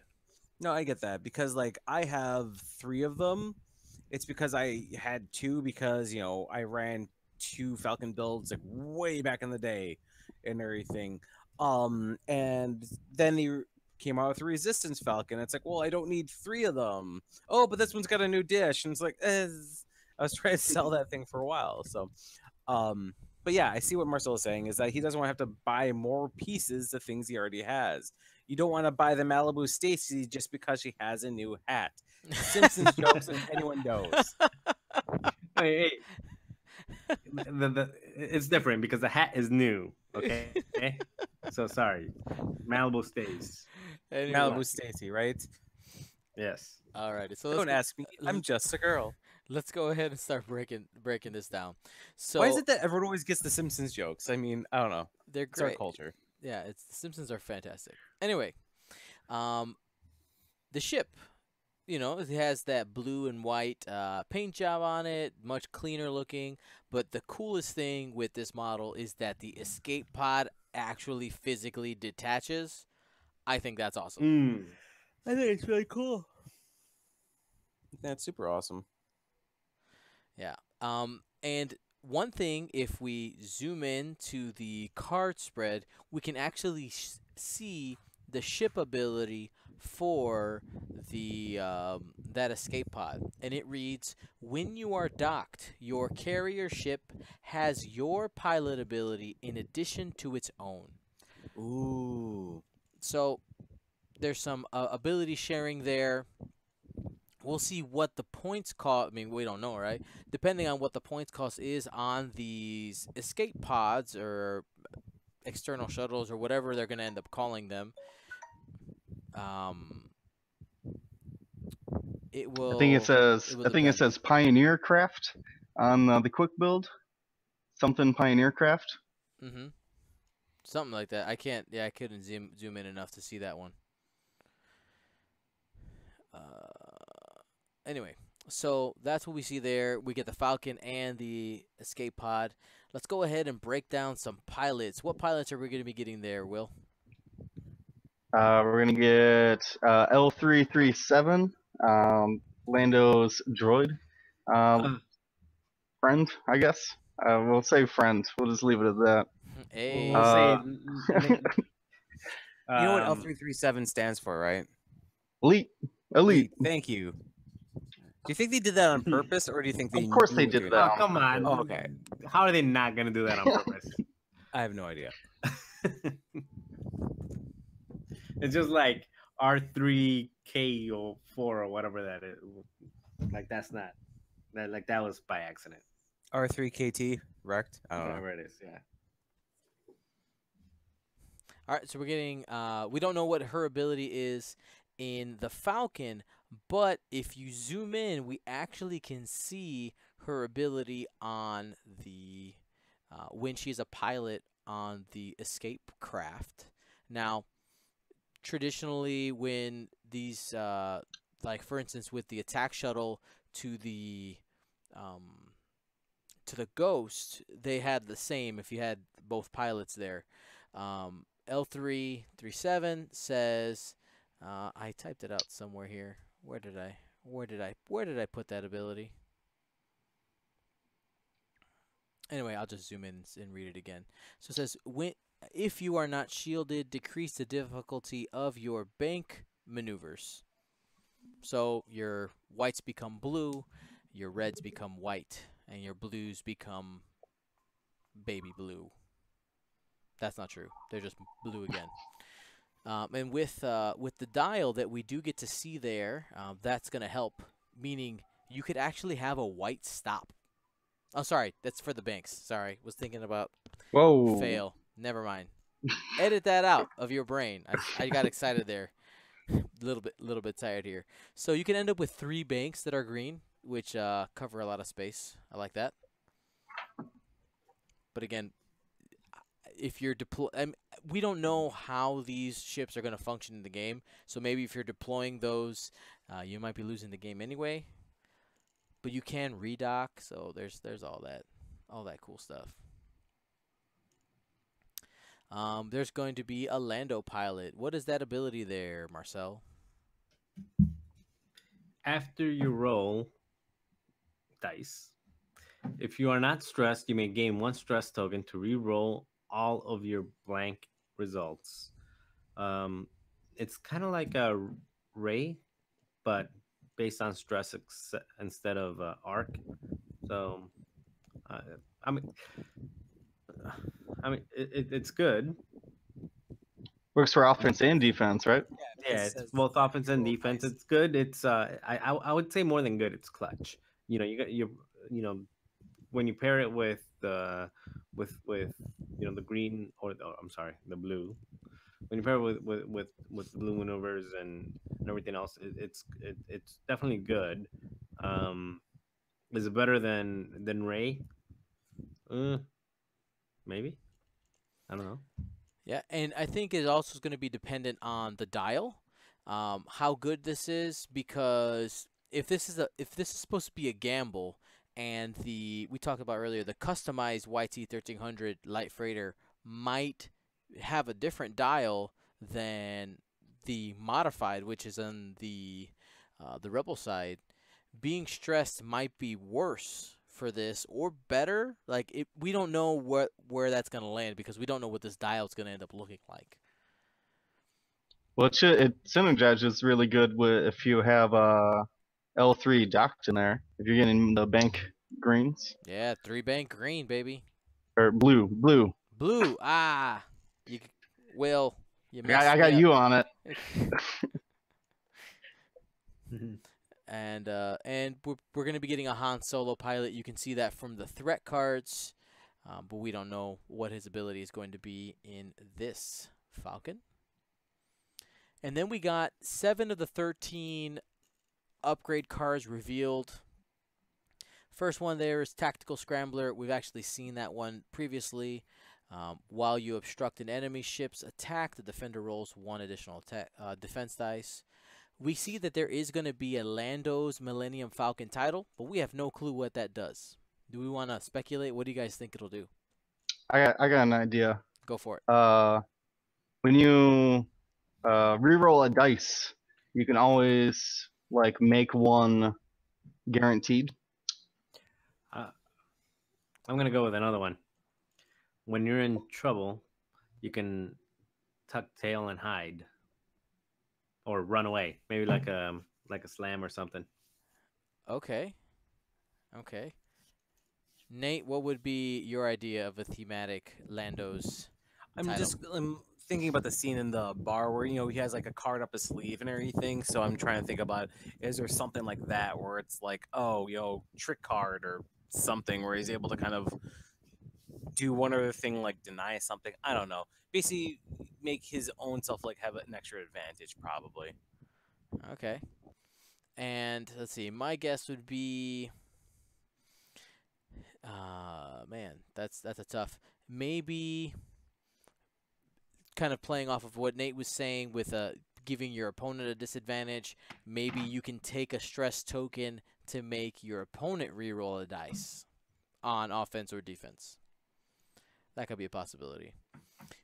No, I get that because like I have 3 of them. It's because I had 2 because I ran 2 Falcon builds like way back in the day and everything. And then they came out with the Resistance Falcon. It's like, well, I don't need 3 of them. Oh, but this one's got a new dish, and it's like, I was trying to sell that thing for a while. So, but yeah, I see what Marcel is saying is that he doesn't want to have to buy more pieces of things he already has. You don't want to buy the Malibu Stacy just because she has a new hat. Simpsons jokes, and anyone knows. Hey, it's different because the hat is new. Okay, so sorry, Malibu stays. Anyway, Malibu Stacy, right? Yes. alrighty. So Don't ask me. I'm just a girl. let's go ahead and start breaking this down. So Why is it that everyone always gets the Simpsons jokes? I mean, I don't know. they're It's our great. culture. Yeah, it's the Simpsons are fantastic. Anyway, the ship, it has that blue and white paint job on it, much cleaner looking. But the coolest thing with this model is that the escape pod actually physically detaches. I think that's awesome. I think it's really cool. That's super awesome. Yeah. And one thing, if we zoom in to the card spread, we can actually see the ship ability for the that escape pod, and it reads: when you are docked, your carrier ship has your pilot ability in addition to its own. Ooh. So there's some ability sharing there. We'll see what the points cost. I mean, we don't know, right? Depending on what the points cost is on these escape pods or external shuttles or whatever they're going to end up calling them, it will. I think it says. it will I think it depend. says Pioneer Craft on the quick build. Something Pioneer Craft. Mm-hmm. Something like that. I can't. Yeah, I couldn't zoom in enough to see that one. Anyway, so that's what we see there. We get the Falcon and the escape pod. Let's go ahead and break down some pilots. What pilots are we going to be getting there, Will? We're gonna get L337, Lando's droid, friend, I guess. We'll say friend. We'll just leave it at that. Hey. We'll say. You know what L337 stands for, right? Elite. Thank you. Do you think they did that on purpose, or do you think they? Of course knew they what did were that. Oh, come on. Oh, okay. How are they not going to do that on purpose? I have no idea. It's just like R3K or 4 or whatever that is. Like that's not that was by accident. R3KT wrecked. I don't know. Whatever it is, yeah. All right, so we're getting. We don't know what her ability is in the Falcon, but if you zoom in, we actually can see her ability on the when she's a pilot on the escape craft. Now, traditionally, when these, like for instance, with the attack shuttle to the Ghost, they had the same. If you had both pilots there, L337 says. I typed it out somewhere here. Where did I put that ability? Anyway, I'll just zoom in and read it again. So it says, if you are not shielded, decrease the difficulty of your bank maneuvers. So your whites become blue, your reds become white, and your blues become baby blue. That's not true. They're just blue again. And with the dial that we do get to see there, that's going to help, meaning you could actually have a white stop. Oh, sorry, that's for the banks. Sorry, was thinking about Whoa. fail. Never mind. Edit that out of your brain. I got excited there. little bit tired here. So you can end up with 3 banks that are green, which cover a lot of space. I like that. But again, if you're we don't know how these ships are going to function in the game. So maybe if you're deploying those, you might be losing the game anyway. But you can redock, so there's all that cool stuff. There's going to be a Lando pilot. What is that ability there, Marcel? After you roll dice, if you are not stressed, you may gain 1 stress token to re-roll all of your blank results. Um, it's kind of like a ray, but based on stress instead of arc. So, uh, I mean, it's good. Works for offense and defense, right? Yeah, it's both offense and defense. It's good. It's I would say more than good. It's clutch. You got you know when you pair it with the with the green I'm sorry, the blue. When you pair it with the blue maneuvers and everything else, it's definitely good. Um, is it better than Ray? Uh, maybe. I don't know. Yeah, and I think it also is going to be dependent on the dial, how good this is. Because if this is supposed to be a gamble, and we talked about earlier, the customized YT 1300 light freighter might have a different dial than the modified, which is on the rebel side. Being stressed might be worse for this or better. Like we don't know where that's gonna land because we don't know what this dial is gonna end up looking like. Well, it synergizes really good with if you have L3 docked in there. If you're getting the bank greens Yeah, 3 bank green, baby. or blue. Blue. Ah, you. Will you I messed me got up. you on it. And we're gonna be getting a Han Solo pilot. You can see that from the threat cards, but we don't know what his ability is going to be in this Falcon. And then we got 7 of the 13 upgrade cards revealed. First one there is Tactical Scrambler. We've actually seen that one previously. While you obstruct an enemy ship's attack, the defender rolls 1 additional defense dice. We see that there is going to be a Lando's Millennium Falcon title, but we have no clue what that does. Do we want to speculate? What do you guys think it'll do? I got an idea. Go for it. When you reroll a dice, you can always like make one guaranteed. I'm gonna go with another one. When you're in trouble, you can tuck tail and hide, or run away. Maybe like a slam or something. Okay. Okay. Nate, what would be your idea of a thematic Lando's title? I'm thinking about the scene in the bar where he has like a card up his sleeve and everything. So I'm trying to think about, is there something like that where it's like, oh, trick card or something where he's able to kind of do one other thing like deny something. I don't know. Basically, make his own self like have an extra advantage probably. Okay. And let's see. My guess would be, man, that's a tough. Maybe kind of playing off of what Nate was saying with giving your opponent a disadvantage. Maybe you can take a stress token to make your opponent reroll a dice on offense or defense. That could be a possibility.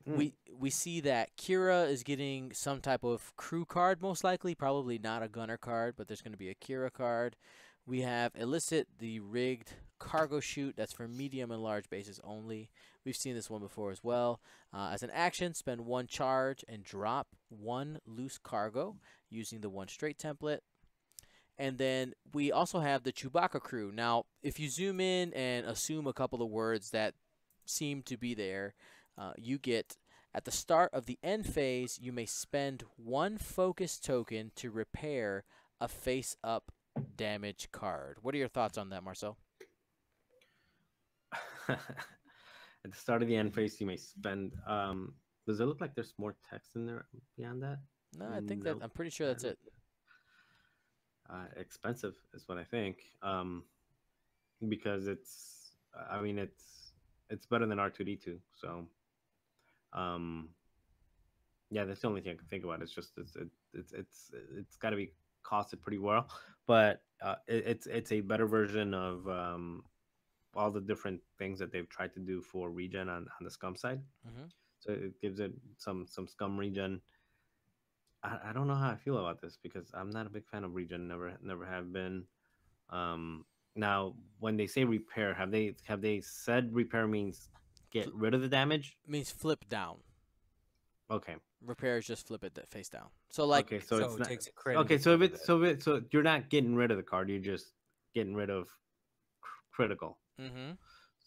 We see that Kira is getting some type of crew card, most likely. Probably not a gunner card, but there's going to be a Kira card. We have Elicit, the rigged cargo chute. That's for medium and large bases only. We've seen this one before as well. As an action, spend 1 charge and drop 1 loose cargo using the 1 straight template. And then we also have the Chewbacca crew. Now, if you zoom in and assume a couple of words that seem to be there, you get, at the start of the end phase, you may spend 1 focus token to repair a face-up damage card. What are your thoughts on that, Marcel? At the start of the end phase, you may spend. Does it look like there's more text in there beyond that? No, I think that Nope. I'm pretty sure that's it. Expensive is what I think. Because I mean, it's better than R2D2. So, um, yeah, that's the only thing I can think about. It's just it's got to be costed pretty well, but it's a better version of all the different things that they've tried to do for regen on the scum side. Hmm. So it gives it some scum regen. I don't know how I feel about this because I'm not a big fan of regen. Never have been. Um, Now, when they say repair, have they said repair means get rid of the damage? Means flip down. Okay. Repair is just flip it face down. So like, Okay, so So it's it not takes a crit. and okay. gets So if rid of it's it. so you're not getting rid of the card. You're just getting rid of critical. mm-hmm.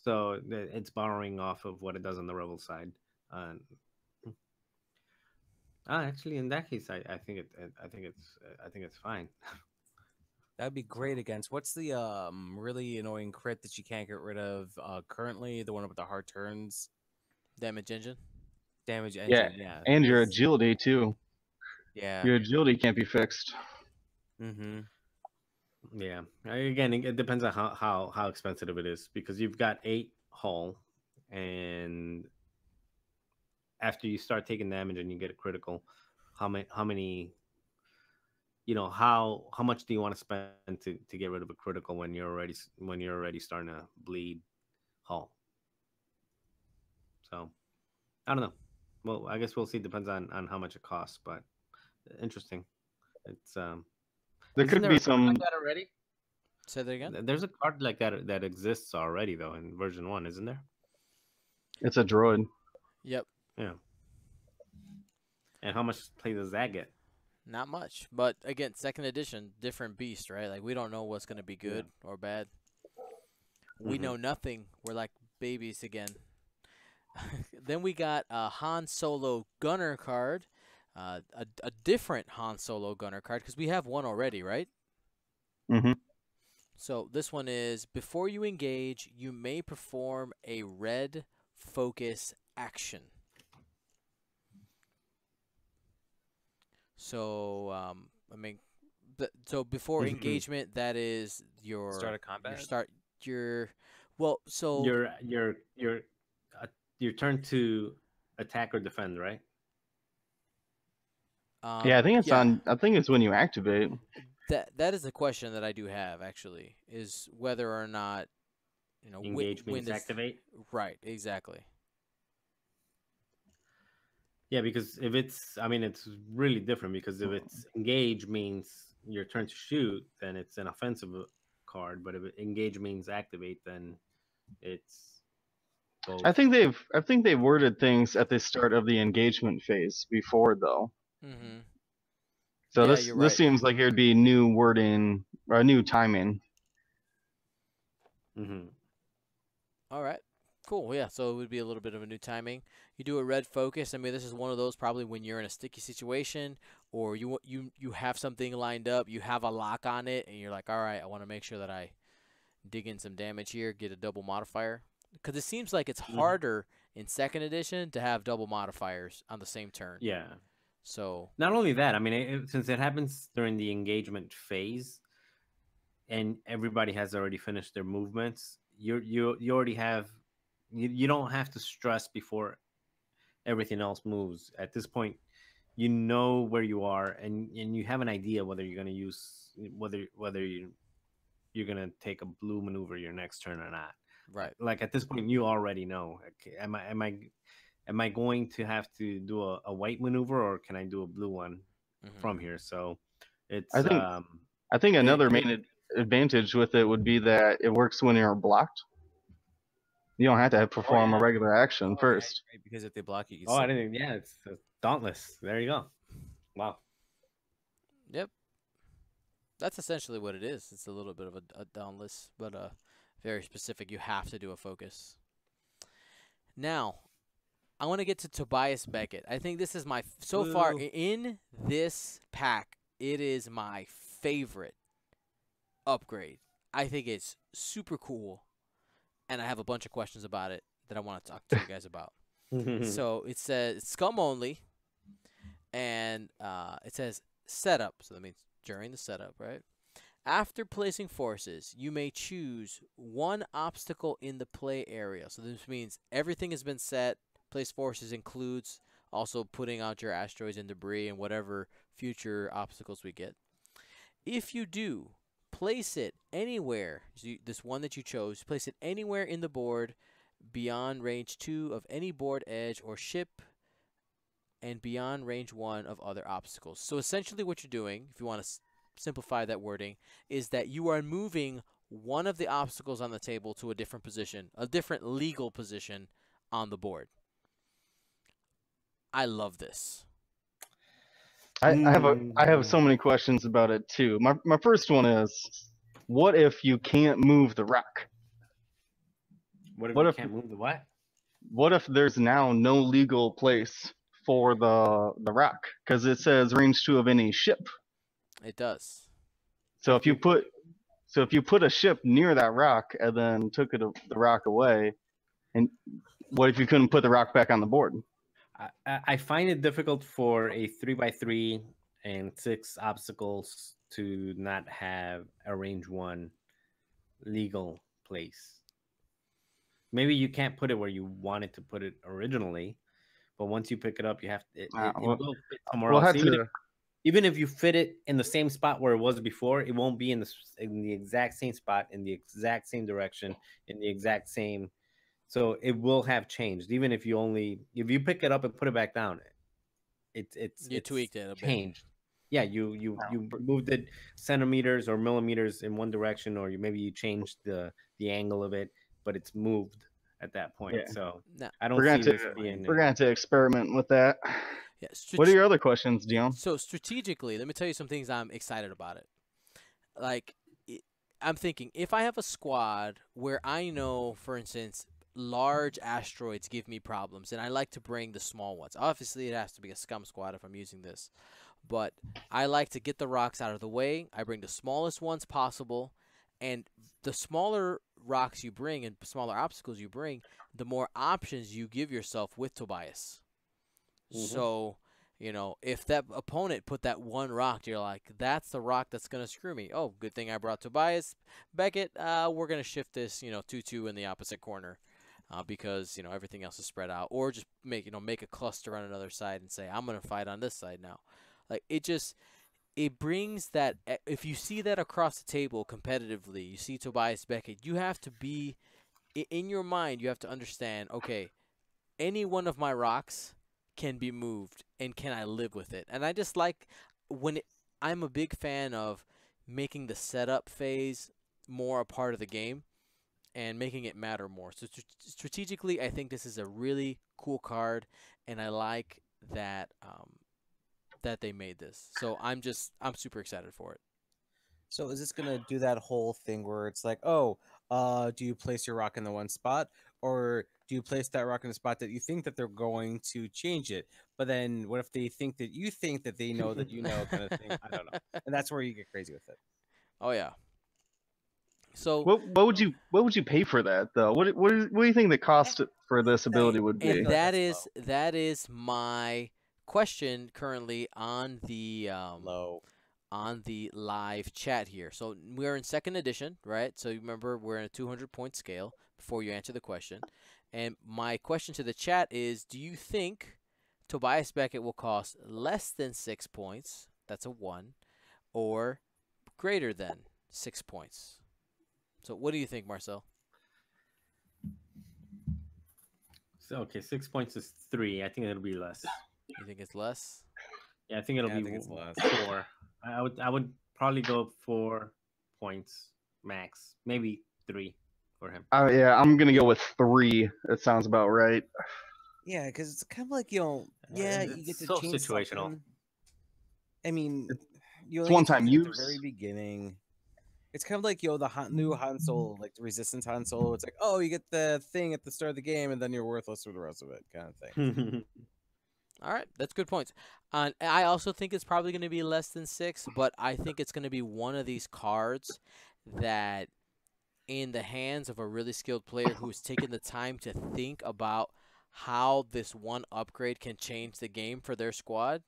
So it's borrowing off of what it does on the rebel side. Uh, Actually, in that case, I think it's fine. That'd be great against what's the really annoying crit that you can't get rid of currently? The one with the hard turns, Damage engine. damage Yeah, engine. Yeah, and your because- agility too. yeah. Your agility can't be fixed. Mm-hmm. Yeah. Again, it depends on how expensive it is because you've got 8 hull, and after you start taking damage and you get a critical, how many how much do you want to spend to get rid of a critical when you're already starting to bleed hull? So I don't know. Well, I guess we'll see. Depends on how much it costs, but interesting. It's There isn't could there be a card like some. that already? Say that again. There's a card like that exists already though in version 1, isn't there? It's a droid. Yep. Yeah. And how much play does that get? Not much, but again, second edition, different beast, right? Like we don't know what's gonna be good or bad. We Mhm. know nothing. We're like babies again. Then we got a Han Solo Gunner card, a different Han Solo Gunner card because we have one already, right? Hmm. So this one is before you engage, you may perform a red focus action. So I mean, so before engagement, that is your Start of combat? your well. So Your turn to attack or defend, right? Yeah, I think it's yeah, on. I think it's when you activate. that is a question that I do have actually is whether or not Engage when means does activate. right exactly. Yeah, because if I mean, it's really different because if it's engage means your turn to shoot, then it's an offensive card. But if engage means activate, then it's both. I think they've worded things at the start of the engagement phase before though. Mm-hmm. So Yeah, this you're this right. seems like it would be new wording or new timing. Mm-hmm. All right. Cool. Yeah. So it would be a little bit of a new timing. You do a red focus. I mean, this is one of those probably when you're in a sticky situation or you have something lined up, you have a lock on it, and you're like, all right, I want to make sure that I dig in some damage here, get a double modifier. Because it seems like it's harder in second edition to have double modifiers on the same turn. Yeah. So Not only that, I mean, since it happens during the engagement phase, and everybody has already finished their movements, you already have you don't have to stress before everything else moves. At this point, you know where you are, and you have an idea whether you're going to use you're going to take a blue maneuver your next turn or not. right. Like at this point, you already know. Okay, am I going to have to do a white maneuver or can I do a blue one from here? So it's I think another main advantage with it would be that it works when you're blocked. You don't have to perform a regular action first. Right, because if they block you, I didn't. Yeah, it's dauntless. There you go. Wow. Yep. That's essentially what it is. It's a little bit of a downless, but very specific. You have to do a focus. Now, I want to get to Tobias Beckett. I think this is my so far in this pack. It is my favorite upgrade. I think it's super cool, and I have a bunch of questions about it that I want to talk to you guys about. So it says scum only, and it says setup. So that means during the setup, right? After placing forces, you may choose one obstacle in the play area. So this means everything has been set. Place forces includes also putting out your asteroids and debris and whatever future obstacles we get. If you do, place it anywhere. So this one that you chose, place it anywhere in the board beyond range 2 of any board edge or ship and beyond range 1 of other obstacles. So essentially what you're doing, if you want to simplify that wording, is that you are moving one of the obstacles on the table to a different position, a different legal position on the board. I love this. I have so many questions about it too. My first one is, what if you can't move the rock? What What if if- you can't move the what? What if there's now no legal place for the rock? Because it says range 2 of any ship. It does. So if you put a ship near that rock and then took the rock away, and what if you couldn't put the rock back on the board? I find it difficult for a 3x3 and 6 obstacles to not have a range 1 legal place. Maybe you can't put it where you wanted to put it originally, but once you pick it up, you have to. It will fit somewhere We'll else. have Even if you fit it in the same spot where it was before, it won't be in the exact same spot, in the exact same direction, in the exact same. So it will have changed. Even if you pick it up and put it back down, it's tweaked it a bit. changed. Yeah, you moved it centimeters or millimeters in one direction, or maybe you changed the angle of it, but it's moved at that point. Yeah. So No. I don't We're see going this being. to have to experiment with that. Yeah, What are your other questions, Dion? So strategically, let me tell you some things I'm excited about it. Like, I'm thinking if I have a squad where I know, for instance, large asteroids give me problems, and I like to bring the small ones. Obviously, it has to be a scum squad if I'm using this, but I like to get the rocks out of the way. I bring the smallest ones possible, and the smaller rocks you bring and smaller obstacles you bring, the more options you give yourself with Tobias. So, if that opponent put that one rock, you're like, that's the rock that's going to screw me. Oh, good thing I brought Tobias. Beckett, we're going to shift this, 2-2 in the opposite corner because, everything else is spread out. Or just make a cluster on another side and say, I'm going to fight on this side now. Like, it brings that, if you see that across the table competitively, you see Tobias Beckett, you have to be, in your mind, you have to understand, okay, any one of my rocks can be moved, and can I live with it? And I just like I'm a big fan of making the setup phase more a part of the game and making it matter more. So strategically, I think this is a really cool card, and I like that that they made this. So I'm super excited for it. So is this gonna do that whole thing where it's like, do you place your rock in the one spot, or do you place that rock in the spot that you think that they're going to change it? But then what if they think that you think that they know that you know, kind of thing? I don't know, and that's where you get crazy with it. Oh yeah. So What would you pay for that though? What do you think the cost for this ability would be? and like that that's is that is my question currently on the Low. on the live chat here. So we're in second edition, right? So remember, we're in a 200-point scale before you answer the question. And my question to the chat is, do you think Tobias Beckett will cost less than 6 points? That's a 1. Or greater than 6 points? So what do you think, Marcel? So, okay, 6 points is 3. I think it'll be less. You think it's less? Yeah, I think it'll Yeah, I be think it's less. 4. I would probably go 4 points max, maybe 3 for him. Yeah, I'm gonna go with 3. That sounds about right. Yeah, because it's kind of like you get It's to so change situational. something. I mean, you It's only get to one-time use it at use. the very beginning. It's kind of like the new Han Solo, like the Resistance Han Solo. It's like, oh, you get the thing at the start of the game, and then you're worthless for the rest of it, kind of thing. All right, that's good points. I also think it's probably going to be less than 6, but I think it's going to be one of these cards that, in the hands of a really skilled player who's taken the time to think about how this one upgrade can change the game for their squad,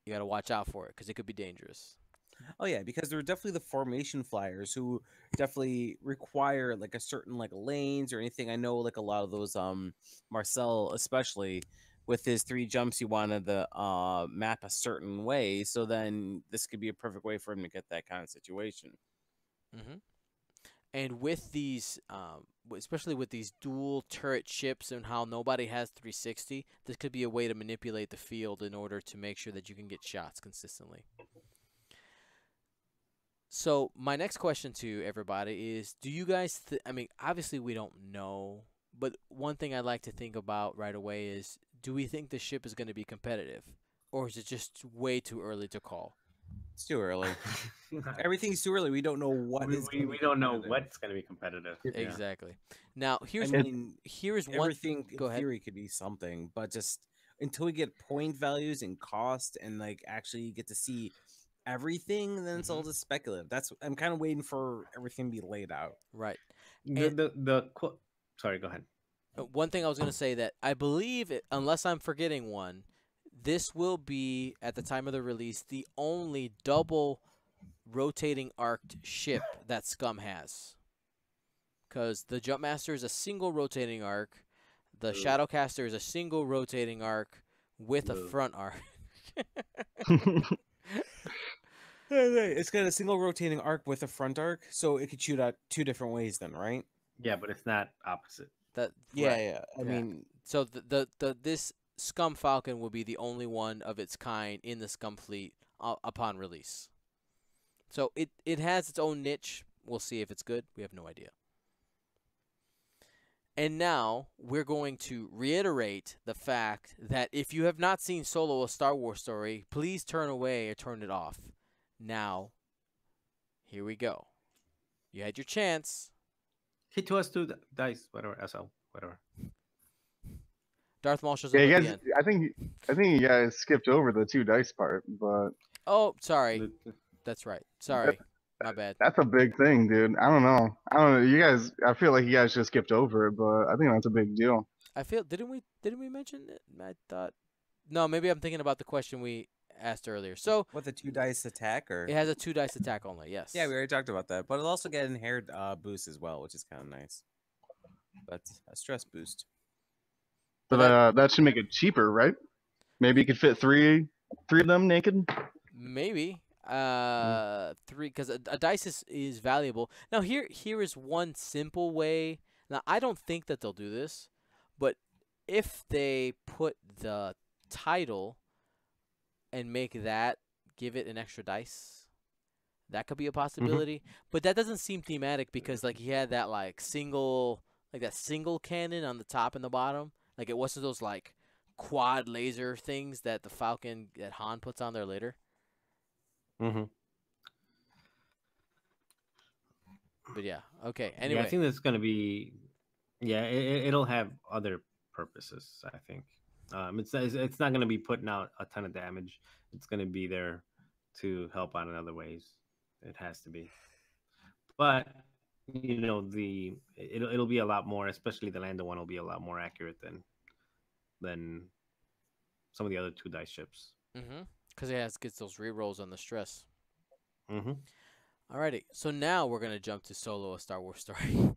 You got to watch out for it because it could be dangerous. Oh yeah, because there are definitely the formation flyers who definitely require like a certain like lanes or anything. I know like a lot of those Marcel especially with his 3 jumps he wanted to map a certain way, so then this could be a perfect way for him to get that kind of situation. Hmm. And with these, especially with these dual turret ships and how nobody has 360, this could be a way to manipulate the field in order to make sure that you can get shots consistently. So my next question to everybody is, do you guys, I mean, obviously we don't know, but one thing I'd like to think about right away is, do we think the ship is going to be competitive? Or is it just way too early to call? It's too early. Everything's too early. We don't know what is. We don't know what's going to be competitive. Yeah. Exactly. Now, I mean, here's one. everything Go in ahead. theory could be something, but just until we get point values and cost and like actually get to see everything, then it's all just speculative. I'm kind of waiting for everything to be laid out. Right. Sorry, go ahead. One thing I was going to say that I believe, unless I'm forgetting one, this will be, at the time of the release, the only double rotating arced ship that Scum has. Because the Jumpmaster is a single rotating arc. The Shadowcaster is a single rotating arc with a front arc. It's got a single rotating arc with a front arc, so it could shoot out 2 different ways then, right? Yeah, but it's not opposite. Yeah. I mean, so this Scum Falcon will be the only one of its kind in the Scum fleet upon release. So it has its own niche. We'll see if it's good. We have no idea. And now we're going to reiterate the fact that if you have not seen Solo: A Star Wars Story, please turn away or turn it off. Now, here we go. You had your chance. Hit to us 2 dice, whatever, SL, whatever. Darth Maul shows up Yeah, you at the guys. end. I think you guys skipped over the 2 dice part, but Oh, sorry. That's right. Sorry. My bad. that's a big thing, dude. I don't know. You guys. I feel like you guys just skipped over it, but I think that's a big deal. I feel didn't we mention it? I thought no, maybe I'm thinking about the question we asked earlier. So with the 2 dice attack, or it has a 2 dice attack only. Yes. yeah, we already talked about that, but it'll also get an inherent boost as well, which is kind of nice. But a stress boost. But that should make it cheaper, right? Maybe you could fit three of them naked. Maybe 3 because a dice is valuable. Now here is one simple way. Now I don't think that they'll do this, but if they put the title and make that give it an extra dice, that could be a possibility. But that doesn't seem thematic because like he had that like single cannon on the top and the bottom. Like it wasn't those like quad laser things that the Falcon that Han puts on there later. But yeah, okay. Anyway, yeah, I think that's gonna be. Yeah, it'll have other purposes. I think it's not gonna be putting out a ton of damage. It's gonna be there to help out in other ways. It has to be. But you know, it'll be a lot more. Especially the Lando one will be a lot more accurate than some of the other 2 dice ships. because it gets those rerolls on the stress. Mm-hmm. Alrighty, so now we're gonna jump to Solo: A Star Wars Story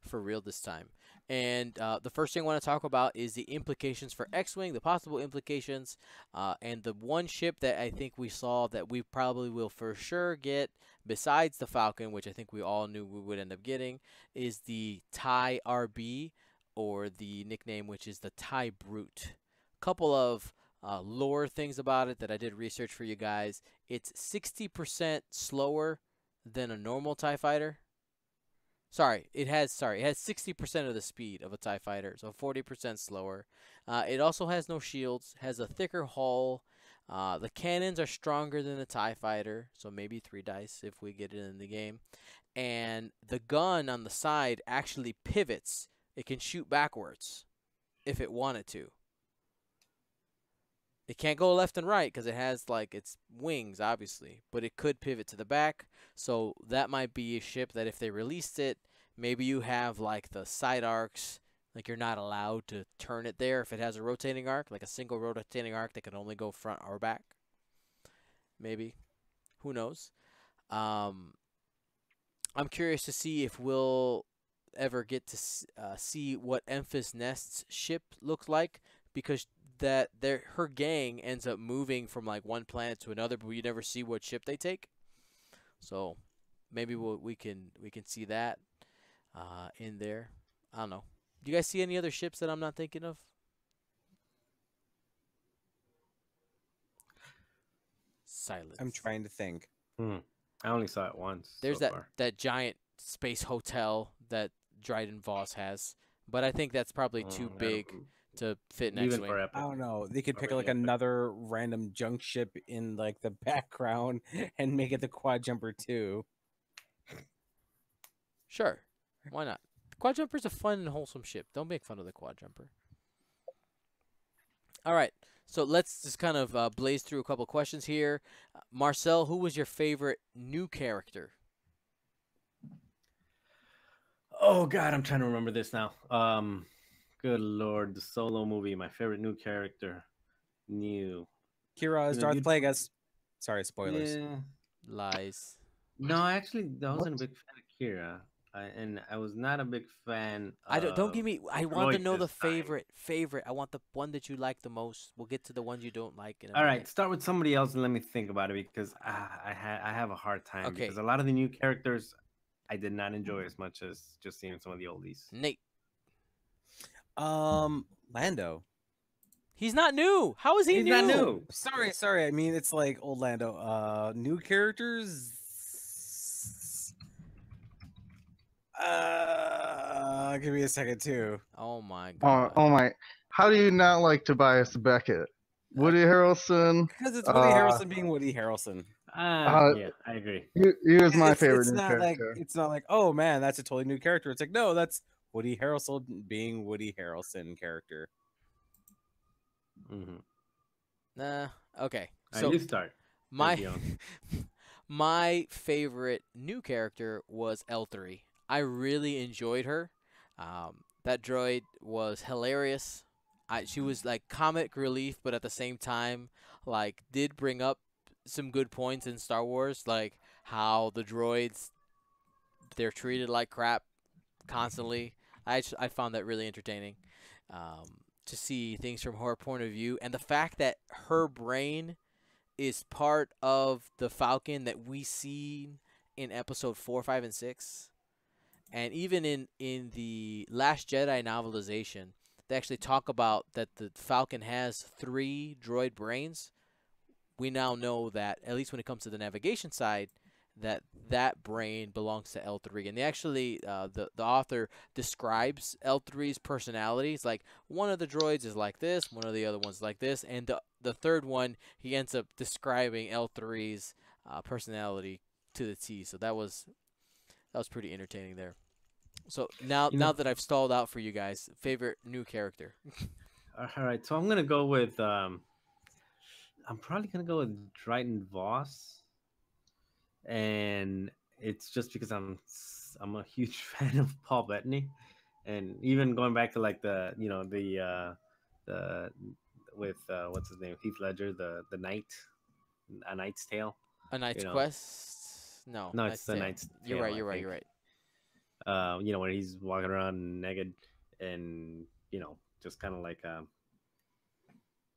for real this time. And the first thing I want to talk about is the implications for X-Wing, the possible implications, and the one ship that I think we saw that we probably will for sure get, besides the Falcon, which I think we all knew we would end up getting, is the TIE RB, or the nickname which is the TIE Brute. Couple of lore things about it that I did research for you guys. It's 60% slower than a normal TIE fighter. It has 60% of the speed of a TIE fighter, so 40% slower. It also has no shields, has a thicker hull. The cannons are stronger than the TIE fighter, so maybe 3 dice if we get it in the game. And the gun on the side actually pivots. It can shoot backwards if it wanted to. It can't go left and right because it has like its wings, obviously, but it could pivot to the back. So that might be a ship that if they released it, maybe you have like the side arcs, like you're not allowed to turn it there if it has a rotating arc, like a single rotating arc that can only go front or back. maybe. Who knows? Um, I'm curious to see if we'll ever get to see what Emphas Nest's ship looks like, because her gang ends up moving from like one planet to another, but you never see what ship they take. So maybe we can see that in there. I don't know. Do you guys see any other ships that I'm not thinking of? Silence. I'm trying to think. Hmm. I only saw it once. There's so far. that giant space hotel that Dryden Voss has, but I think that's probably too big to fit next Even wing. for I Epic. don't know. They could pick Already like epic. another random junk ship in like the background and make it the quad jumper too. Sure, why not? The quad jumper's a fun and wholesome ship. Don't make fun of the quad jumper. All right, so let's just kind of blaze through a couple questions here. Marcel, who was your favorite new character? Oh God, I'm trying to remember this now. Good Lord, the Solo movie. My favorite new character. New. Kira is You know, Darth you'd- Plagueis. Sorry, spoilers. Yeah. Lies. No, actually, I wasn't a big fan of Kira, and I was not a big fan. I don't of give me. I want to Droid know the this time. favorite. I want the one that you like the most. We'll get to the ones you don't like in a All minute. right, start with somebody else and let me think about it because I have a hard time Okay. because a lot of the new characters I did not enjoy as much as just seeing some of the oldies. Nate. Lando. He's not new. How is he He's new? not new. Sorry. I mean, it's like old Lando. New characters. Give me a second too. Oh my Oh, god. oh my! How do you not like Tobias Beckett? Woody Harrelson. Because it's Woody Harrelson being Woody Harrelson. Yeah, I agree. He was my favorite It's new not like character. it's not like, oh man, that's a totally new character. It's like, no, that's Woody Harrelson being Woody Harrelson character. Mm-hmm. Nah. Okay. So So you start. my Dion. my favorite new character was L3. I really enjoyed her. That droid was hilarious. She was like comic relief, but at the same time, like did bring up some good points in Star Wars, like how the droids they're treated like crap constantly. I found that really entertaining to see things from her point of view, and the fact that her brain is part of the Falcon that we see in episode 4, 5, and 6. And even in the Last Jedi novelization, they actually talk about that the Falcon has 3 droid brains. We now know that, at least when it comes to the navigation side, that brain belongs to L3. And they actually, the author describes L3's personality. It's like one of the droids is like this, one of the other ones like this, and the third one, he ends up describing L3's personality to the T. So that was pretty entertaining there. So now that I've stalled out for you guys, favorite new character. All right, so I'm gonna go with I'm probably gonna go with Dryden Voss, and it's just because I'm a huge fan of Paul Bettany, and even going back to like the with what's his name, Heath Ledger, the Knight, A Knight's Tale. A Knight's You know. Quest? No, No, it's The Knight's You're Tale, right. I You're right. think. You're right. Where he's walking around naked and just kind of like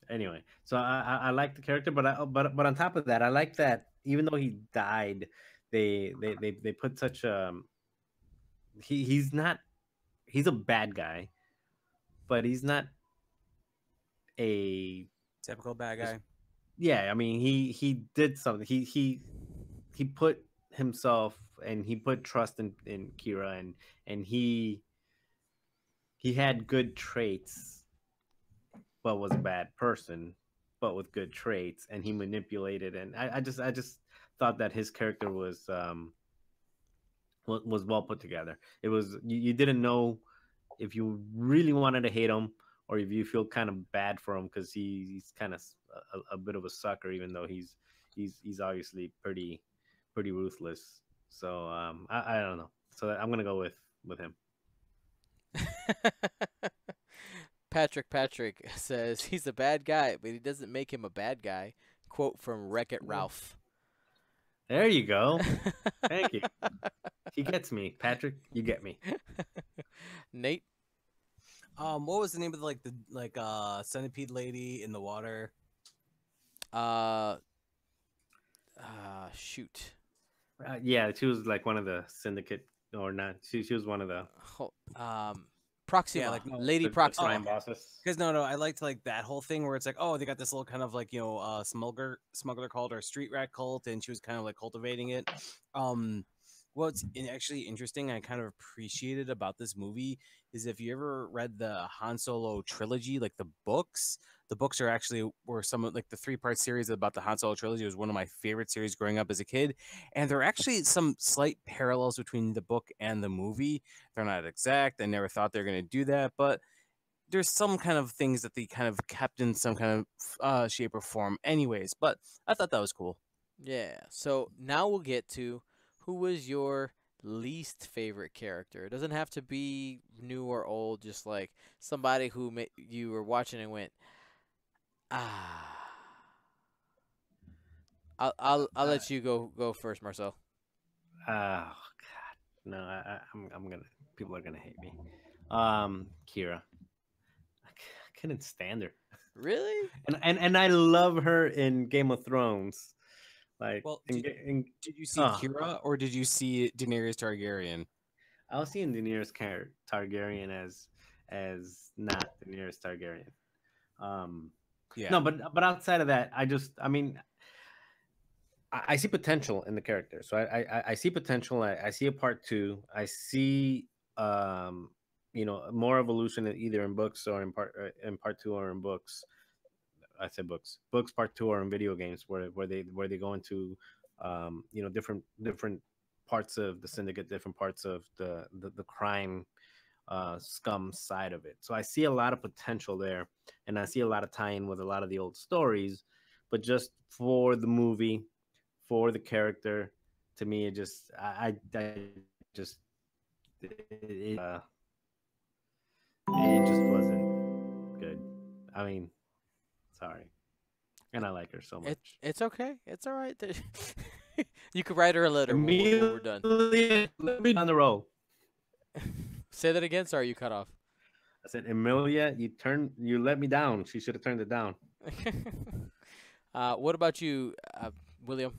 anyway. So I like the character, but on top of that, I like that even though he died, they put such he's a bad guy, but he's not a Typical bad guy. yeah. I mean he did something. He put himself and he put trust in Kira and he had good traits, but was a bad person, but with good traits, and he manipulated. And I just thought that his character was well put together. It was you didn't know if you really wanted to hate him or if you feel kind of bad for him because he's kind of a bit of a sucker, even though he's obviously pretty ruthless. So I don't know. So I'm gonna go with him. Patrick says he's a bad guy, but he doesn't make him a bad guy. Quote from Wreck It Ralph. There you go. Thank you. He gets me, Patrick. You get me. Nate. What was the name of centipede lady in the water? Uh, Shoot. Yeah, she was like one of the syndicate, or not. She was one of the Proxima. Yeah, like, no, Lady the Proxima. crime bosses. Because no, I liked like that whole thing where it's like, oh, they got this little kind of like smuggler called her street rat cult, and she was kind of like cultivating it. What's actually interesting, I kind of appreciated about this movie is if you ever read the Han Solo trilogy, like the books are actually were some of like the 3-part series about the Han Solo trilogy was one of my favorite series growing up as a kid, and there are actually some slight parallels between the book and the movie. They're not exact. I never thought they were going to do that, but there's some kind of things that they kind of kept in some kind of shape or form anyways, but I thought that was cool. Yeah. So now we'll get to who was your least favorite character. It doesn't have to be new or old. Just like somebody who you were watching and went, ah. I'll let you go first, Marcel. Oh God, no! I'm gonna. People are gonna hate me. Kira. I couldn't stand her. Really? And I love her in Game of Thrones. Like, Well, did you see oh, Kira or did you see Daenerys Targaryen? I was seeing Daenerys Targaryen as not Daenerys Targaryen. Yeah. No, but outside of that, I mean, I see potential in the character. So I see potential. I see a part two. I see more evolution either in books or in part two or in books. I said books part two or in video games where they go into different parts of the syndicate, different parts of the crime scum side of it. So I see a lot of potential there, and I see a lot of tie-in with a lot of the old stories. But just for the movie, for the character, to me, it just it just wasn't good. I mean, sorry, and I like her so much. It's okay. It's all right. You could write her a letter when we're done. Let me on the roll. Say that again. Sorry, you cut off. I said, Emilia, you let me down. She should have turned it down. What about you, William?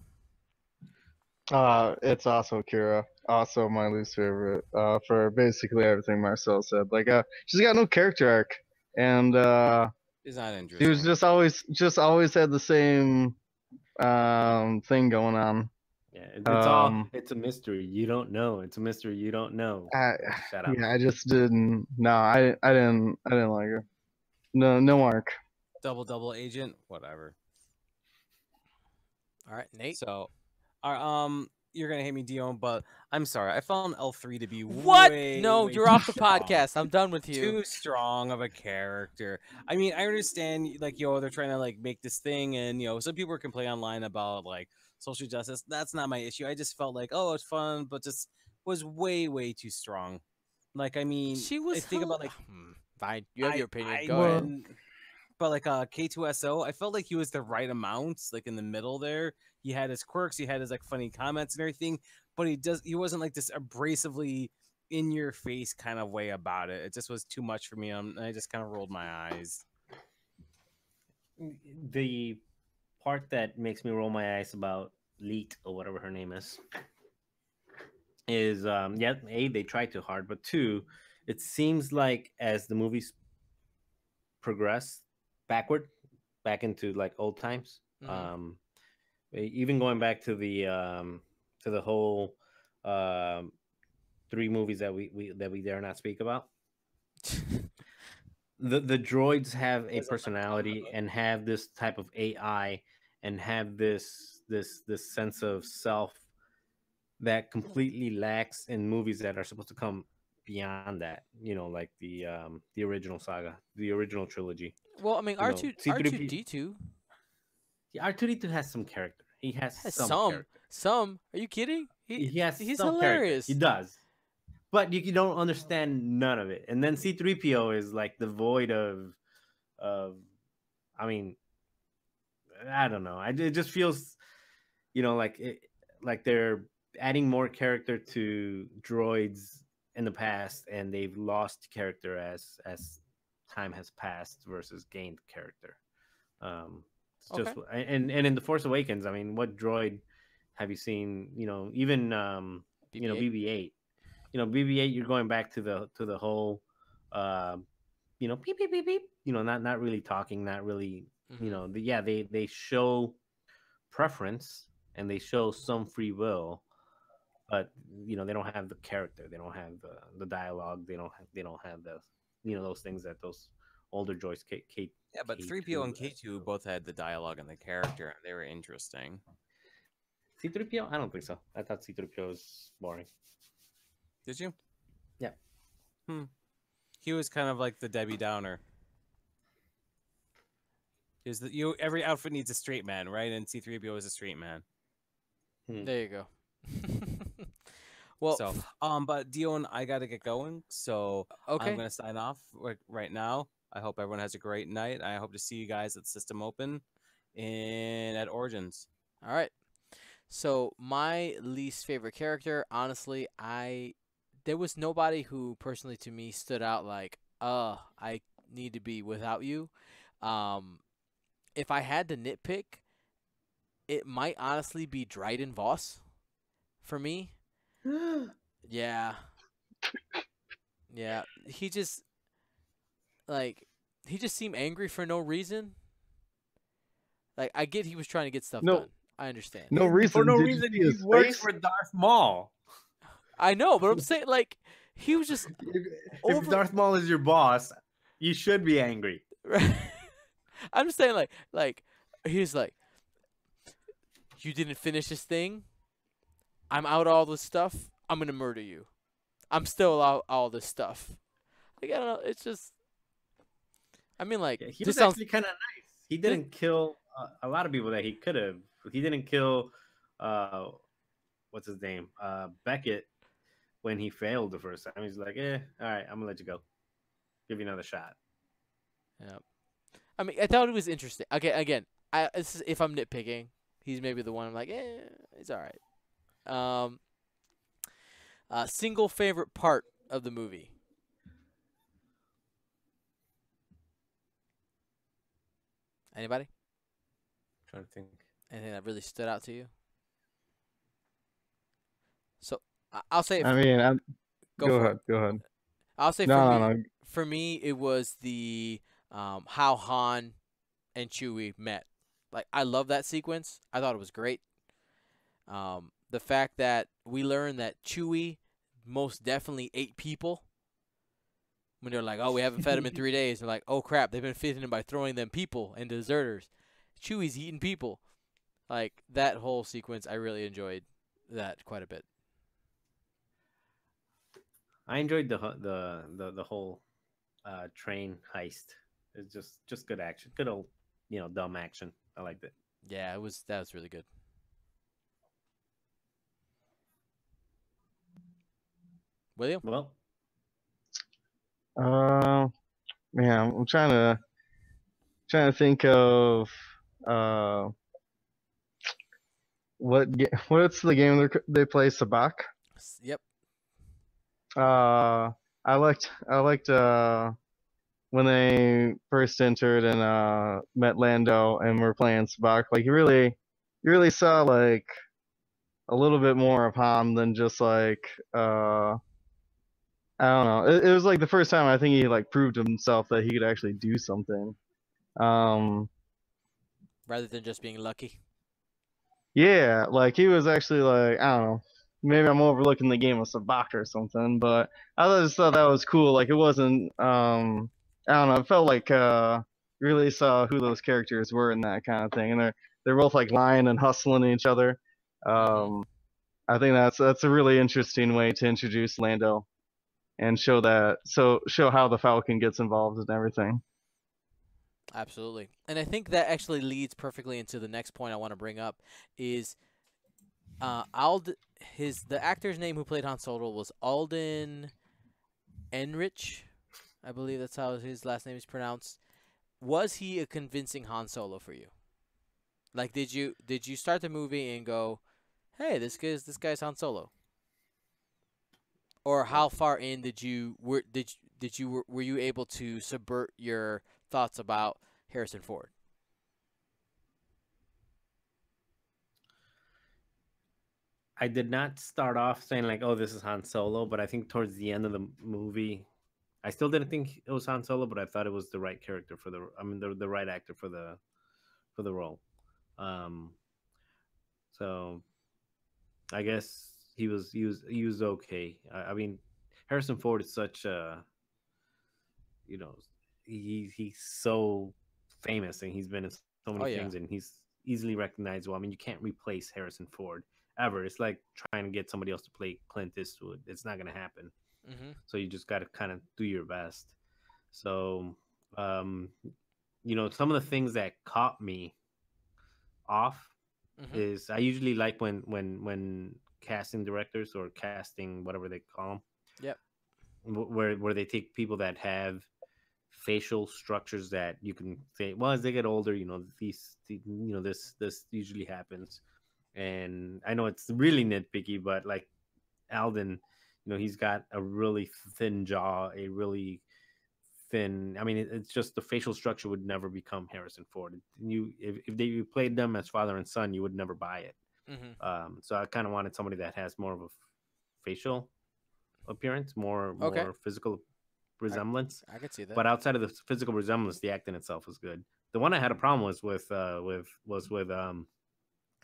It's also Kira. Also my least favorite. For basically everything Marcel said. Like, she's got no character arc, and It's not she interesting. was just always had the same thing going on. Yeah, it's a mystery. You don't know. It's a mystery. You don't know. Shut up. Yeah, I just didn't. No, I didn't like her. No arc. Double agent, whatever. All right, Nate. So, you're gonna hate me, Dion, but I'm sorry. I found L3 to be What? way, No, way you're too off the strong. podcast. I'm done with you. Too strong of a character. I mean, I understand, like, they're trying to like make this thing, and some people can play online about like social justice. That's not my issue. I just felt like, oh, it's fun, but just was way too strong. Like, I mean, She was. I think about like, fine. You have your opinion. I Go ahead. didn't- But like K2SO, I felt like he was the right amount, like in the middle there. He had his quirks, he had his like funny comments and everything, but he wasn't like this abrasively in your face kind of way about it. It just was too much for me, and I just kind of rolled my eyes. The part that makes me roll my eyes about Leet or whatever her name is they tried too hard, but two, it seems like as the movies progress back into like old times, even going back to the whole 3 movies that we dare not speak about. The droids have a personality and have this type of AI and have this sense of self that completely lacks in movies that are supposed to come beyond that. Like the original saga, the original trilogy. Well, I mean, R2D2. Yeah, R2D2 has some character. He has some character. Some? Are you kidding? He has He's some hilarious. Character. He does. But you don't understand none of it. And then C3PO is like devoid of I mean, I don't know. It just feels, like they're adding more character to droids in the past, and they've lost character as time has passed versus gained character. It's Okay. just and in the Force Awakens, I mean, what droid have you seen? Even BB-8. BB-8. BB-8. You're going back to the whole, beep beep beep beep. Not really talking, not really. Mm-hmm. They show preference and they show some free will, but they don't have the character. They don't have the dialogue. They don't have the those things that those older droids Yeah, but K2 3PO and K2 both had the dialogue and the character, and they were interesting. C3PO? I don't think so. I thought C3PO was boring. Did you? Yeah. He was kind of like the Debbie Downer. Every outfit needs a straight man, right? And C3PO is a straight man. There you go. Well, So, but Dion, I gotta get going, so okay. I'm gonna sign off right now. I hope everyone has a great night. I hope to see you guys at System Open and at Origins. All right. So my least favorite character, honestly, there was nobody who personally to me stood out like, I need to be without you. If I had to nitpick, it might honestly be Dryden Voss for me. Yeah. Yeah. He just seemed angry for no reason. Like, I get he was trying to get stuff No. done. I understand. No reason. For no Did you reason, see he his works face? for Darth Maul. I know, but I'm saying, like, he was just If Darth Maul is your boss, you should be angry. I'm just saying, like he's like, you didn't finish this thing. I'm out all this stuff. I'm gonna murder you. I'm still out all this stuff. Like, I don't know. It's just, I mean, like, Yeah, he this was sounds actually kind of nice. He didn't kill a lot of people that he could have. He didn't kill, what's his name, Beckett, when he failed the first time. He's like, all right, I'm gonna let you go. Give you another shot. Yeah. I mean, I thought it was interesting. Okay, again, this is if I'm nitpicking, he's maybe the one I'm like, he's all right. Single favorite part of the movie. Anybody? trying to think. Anything that really stood out to you? So I'll say. I mean, Go go for ahead. Go ahead. I'll say No. for me, it was the how Han and Chewie met. Like, I love that sequence. I thought it was great. The fact that we learned that Chewie most definitely ate people. When they're like, oh, we haven't fed him in 3 days. They're like, oh, crap, they've been feeding him by throwing them people and deserters. Chewie's eating people. Like, that whole sequence, I really enjoyed that quite a bit. I enjoyed the whole train heist. It's just good action. Good old, dumb action. I liked it. Yeah, that was really good. William? Well, Man, I'm trying to think of what's the game they play, Sabak? Yep. I liked when they first entered and met Lando and were playing Sabak. Like, you really saw like a little bit more of Han than just like I don't know. It was like the first time I think he like proved himself that he could actually do something. Rather than just being lucky. Yeah, like he was actually like, I don't know. Maybe I'm overlooking the game of Sabak or something, but I just thought that was cool. Like, it wasn't I don't know, it felt like really saw who those characters were and that kind of thing. And they're both like lying and hustling each other. I think that's a really interesting way to introduce Lando and show how the Falcon gets involved and everything. Absolutely. And I think that actually leads perfectly into the next point I want to bring up is the actor's name who played Han Solo was Alden Ehrenreich. I believe that's how his last name is pronounced. Was he a convincing Han Solo for you? Like, did you start the movie and go, "Hey, this guy's Han Solo," or Well, how far in were you able to subvert your thoughts about Harrison Ford? I did not start off saying like, "Oh, this is Han Solo," but I think towards the end of the movie, I still didn't think it was Han Solo, but I thought it was the right character for the. I mean, the right actor for the role. Um, so I guess he was okay. I mean, Harrison Ford is such a you know he's so famous and he's been in so many Oh things yeah. and he's easily recognizable. I mean, you can't replace Harrison Ford ever. It's like trying to get somebody else to play Clint Eastwood. It's not going to happen. Mhm. So you just got to kind of do your best. So, um, some of the things that caught me off Mhm. is I usually like when casting directors or casting whatever they call Yep. them, where they take people that have facial structures that you can say, well, as they get older, this usually happens. And I know it's really nitpicky, but like Alden, he's got a really thin jaw, a really thin. I mean, it's just the facial structure would never become Harrison Ford. If they played them as father and son, you would never buy it. Mhm. So I kind of wanted somebody that has more of a facial appearance, more Okay. more physical I resemblance. I could see that. But outside of the physical resemblance, the acting itself was good. The one I had a problem was with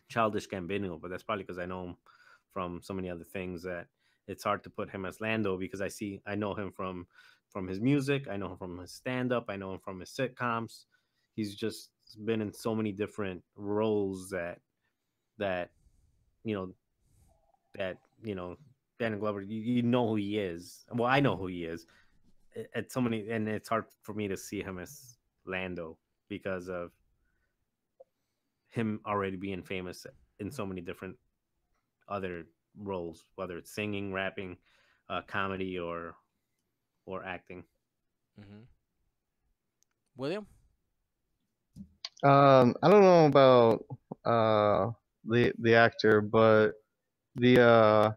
Childish Gambino, but that's probably because I know him from so many other things that it's hard to put him as Lando because I know him from his music, I know him from his stand up, I know him from his sitcoms. He's just been in so many different roles that you know that Danny Glover, you know who he is. Well, I know who he is. At so many, and it's hard for me to see him as Lando because of him already being famous in so many different other roles, whether it's singing, rapping, comedy, or acting. Mhm. William? I don't know about the actor, but the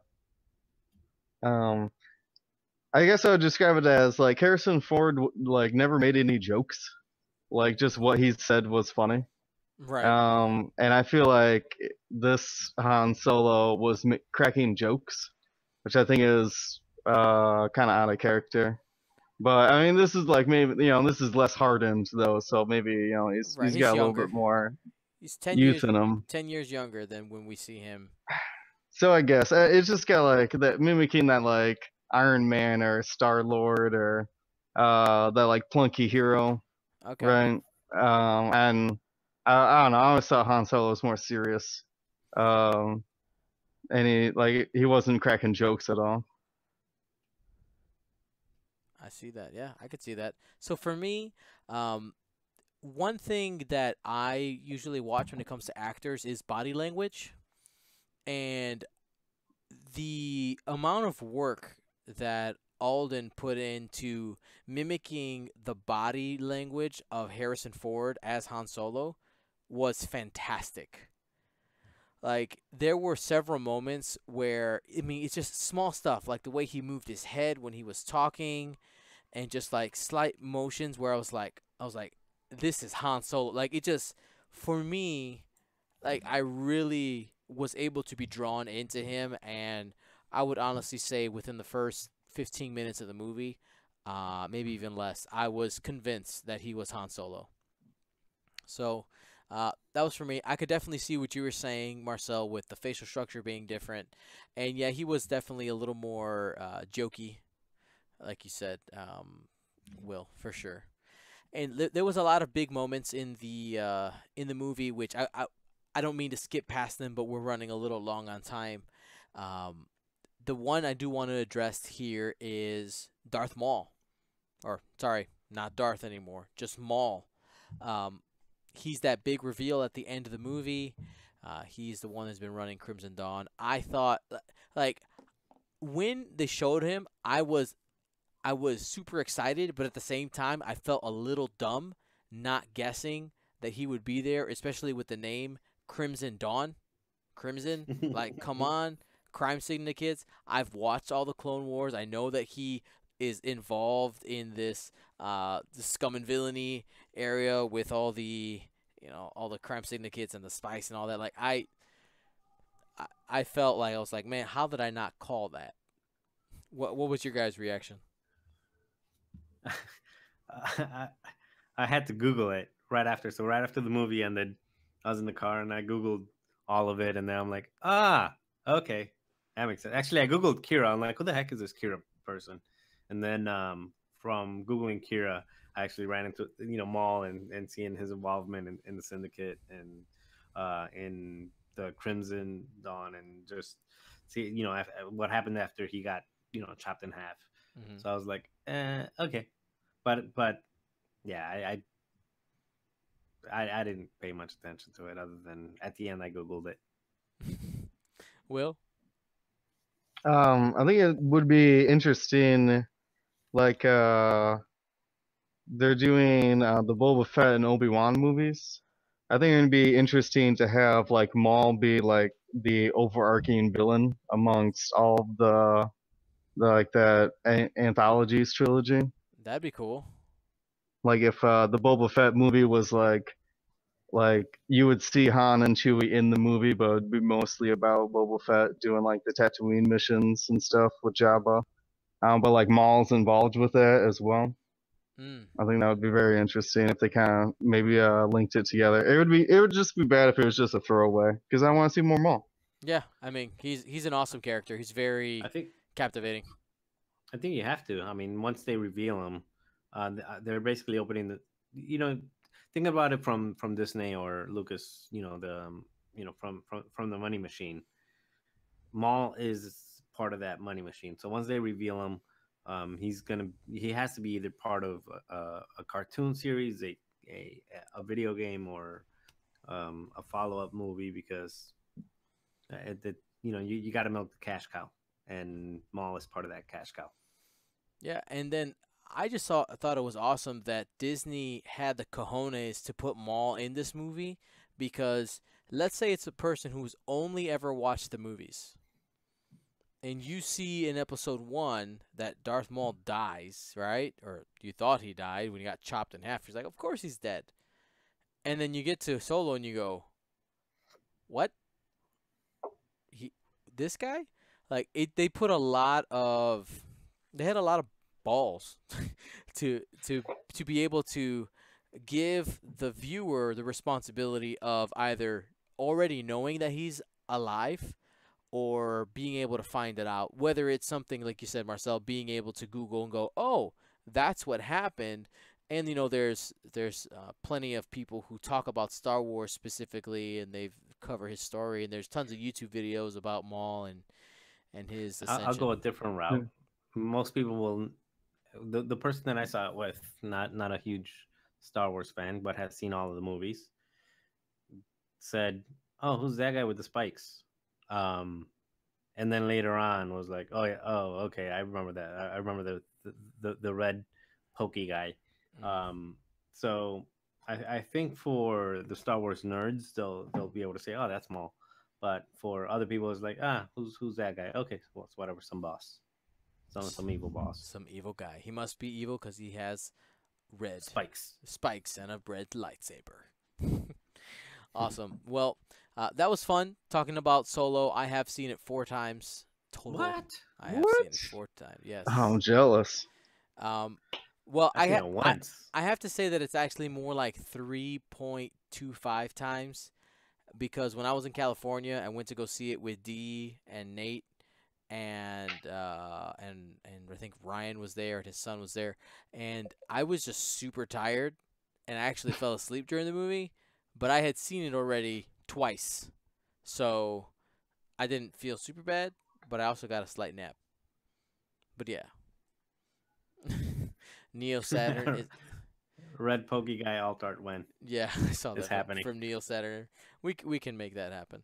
um I guess I would describe it as like Harrison Ford like never made any jokes. Like just what he said was funny. Right. And I feel like this Han Solo was cracking jokes, which I think is kind of out of character. But I mean, this is like maybe this is less hardened though, so maybe Right. he's He's got a little bit younger. more He's 10 youth years in him. 10 years younger than when we see him. So I guess it's just got like that mimicking that like Iron Man or Star Lord or that like plunky hero, Okay. right? And I don't know. I always thought Han Solo was more serious. Um, and he wasn't cracking jokes at all. I see that. Yeah, I could see that. So for me, um one thing that I usually watch when it comes to actors is body language, and the amount of work that Alden put into mimicking the body language of Harrison Ford as Han Solo was fantastic. Like, there were several moments where, I mean, it's just small stuff, like the way he moved his head when he was talking, and just like slight motions where I was like, this is Han Solo. Like, it just, for me, like, I really was able to be drawn into him, and I would honestly say within the first 15 minutes of the movie, maybe even less, I was convinced that he was Han Solo. So that was for me. I could definitely see what you were saying, Marcel, with the facial structure being different, and yeah, he was definitely a little more jokey, like you said, Will, for sure. And there was a lot of big moments in the movie, which I don't mean to skip past them, but we're running a little long on time. Um, the one I do want to address here is Darth Maul, or sorry, not Darth anymore, just Maul. Um, he's that big reveal at the end of the movie. He's the one that's been running Crimson Dawn. I thought, like, when they showed him, I was super excited, but at the same time, I felt a little dumb not guessing that he would be there, especially with the name Crimson Dawn. Crimson, like, come on, crime syndicates. I've watched all the Clone Wars. I know that he is involved in this the scum and villainy area with all the all the crime syndicates and the spice and all that. Like I felt like I was like, man, how did I not call that? What was your guys' reaction? I, I had to Google it right after. So right after the movie ended, I was in the car and I Googled all of it, and then I'm like, okay, that makes sense. Actually, I Googled Kira. I'm like, who the heck is this Kira person? And then from Googling Kira, I actually ran into Maul and seeing his involvement in the Syndicate and in the Crimson Dawn, and just see what happened after he got chopped in half. Mm-hmm. So I was like, okay, but yeah, I didn't pay much attention to it other than at the end I Googled it. Will? I think it would be interesting, like they're doing the Boba Fett and Obi-Wan movies. I think it'd be interesting to have like Maul be like the overarching villain amongst all the like that anthologies trilogy. That'd be cool. Like if the Boba Fett movie was like you would see Han and Chewie in the movie, but it'd be mostly about Boba Fett doing like the Tatooine missions and stuff with Jabba. But like Maul's involved with that as well. Mm. I think that would be very interesting if they kind of maybe linked it together. It would just be bad if it was just a throwaway because I want to see more Maul. Yeah, I mean, he's an awesome character. He's very I think captivating. you have to. I mean, once they reveal him, they're basically opening the. Think about it from Disney or Lucas. From the money machine. Maul is part of that money machine. So once they reveal him, he has to be either part of a cartoon series, a video game, or a follow up movie because you got to milk the cash cow, and Maul is part of that cash cow. Yeah, and then I just thought it was awesome that Disney had the cojones to put Maul in this movie because let's say it's a person who's only ever watched the movies. And you see in episode 1 that Darth Maul dies, right? Or you thought he died when he got chopped in half. He's like, of course he's dead. And then you get to Solo and you go, what? This guy? Like they put a lot of, they had a lot of balls to be able to give the viewer the responsibility of either already knowing that he's alive or being able to find it out, whether it's something like you said, Marcel, being able to Google and go, oh, that's what happened. And there's plenty of people who talk about Star Wars specifically, and they've covered his story, and there's tons of YouTube videos about Maul and his ascension. I'll go a different route. Most people will. The person that I saw it with, not a huge Star Wars fan, but has seen all of the movies, said, "Oh, who's that guy with the spikes?" And then later on was like, "Oh yeah, oh okay, I remember that. I remember the red pokey guy." So I think for the Star Wars nerds, they'll be able to say, "Oh, that's Maul," but for other people, it's like, who's that guy? Okay, well, it's whatever, some boss, some evil boss, some evil guy. He must be evil because he has red spikes and a red lightsaber. Awesome. Well, that was fun talking about Solo. I have seen it 4 times total. What? I have seen it 4 times. Yes. Oh, I'm jealous. Well, I have to say that it's actually more like 3.25 times because when I was in California, I went to go see it with Dee and Nate and I think Ryan was there and his son was there, and I was just super tired and I actually fell asleep during the movie, but I had seen it already twice, so I didn't feel super bad, but I also got a slight nap. But yeah. Neo Saturn is red pokey guy alt art when. Yeah, I saw that happening from Neo Saturn. We can make that happen.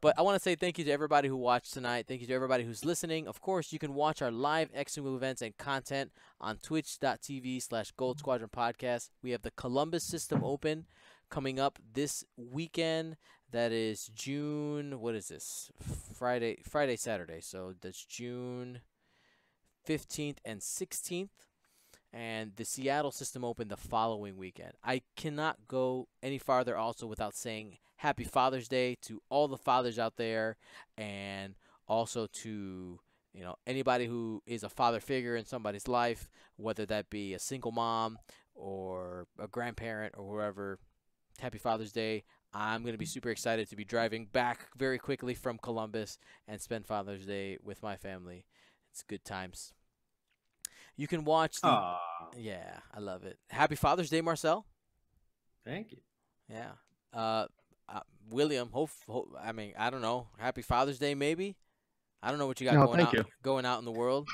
But I want to say thank you to everybody who watched tonight. Thank you to everybody who's listening. Of course, you can watch our live X-Wing events and content on twitch.tv/Gold Squadron Podcast. We have the Columbus System Open coming up this weekend. That is June, what is this? Friday, Saturday. So that's June 15th and 16th. And the Seattle System Open the following weekend. I cannot go any farther also without saying Happy Father's Day to all the fathers out there, and also to anybody who is a father figure in somebody's life, whether that be a single mom or a grandparent or whoever. Happy Father's Day. I'm going to be super excited to be driving back very quickly from Columbus and spend Father's Day with my family. It's good times. You can watch the... Aw, Yeah, I love it. Happy Father's Day, Marcel. thank you. Yeah. William, I don't know. Happy Father's Day, maybe? I don't know what you got No, going thank out you. going out in the world.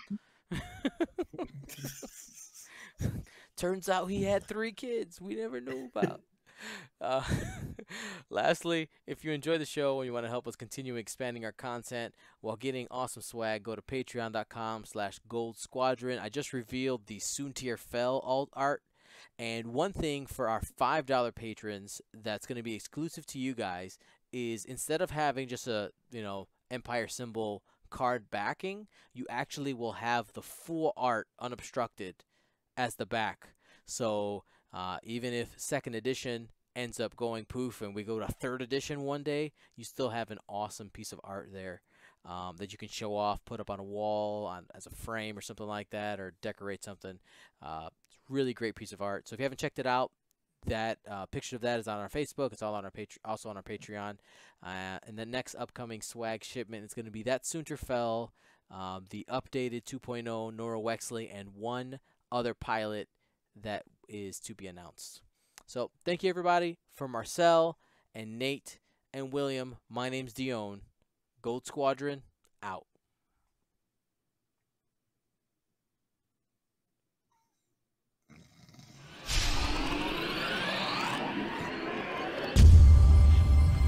Turns out he had 3 kids we never knew about. Uh, lastly, if you enjoy the show and you want to help us continue expanding our content while getting awesome swag, go to patreon.com/Gold Squadron. I just revealed the Soontir Fell alt art. And one thing for our $5 patrons that's going to be exclusive to you guys is, instead of having just a, Empire symbol card backing, you actually will have the full art unobstructed as the back. So even if second edition ends up going poof and we go to third edition one day, you still have an awesome piece of art there that you can show off, put up on a wall as a frame or something like that, or decorate something. It's a really great piece of art. So if you haven't checked it out, that picture of that is on our Facebook. It's all on our also on our Patreon. And the next upcoming swag shipment is going to be that Soontir Fell, the updated 2.0 Nora Wexley, and one other pilot that is to be announced. So thank you, everybody. For Marcel and Nate and William, my name's Dion. Gold Squadron, out.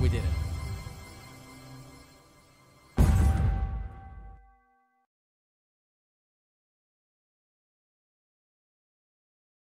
We did it.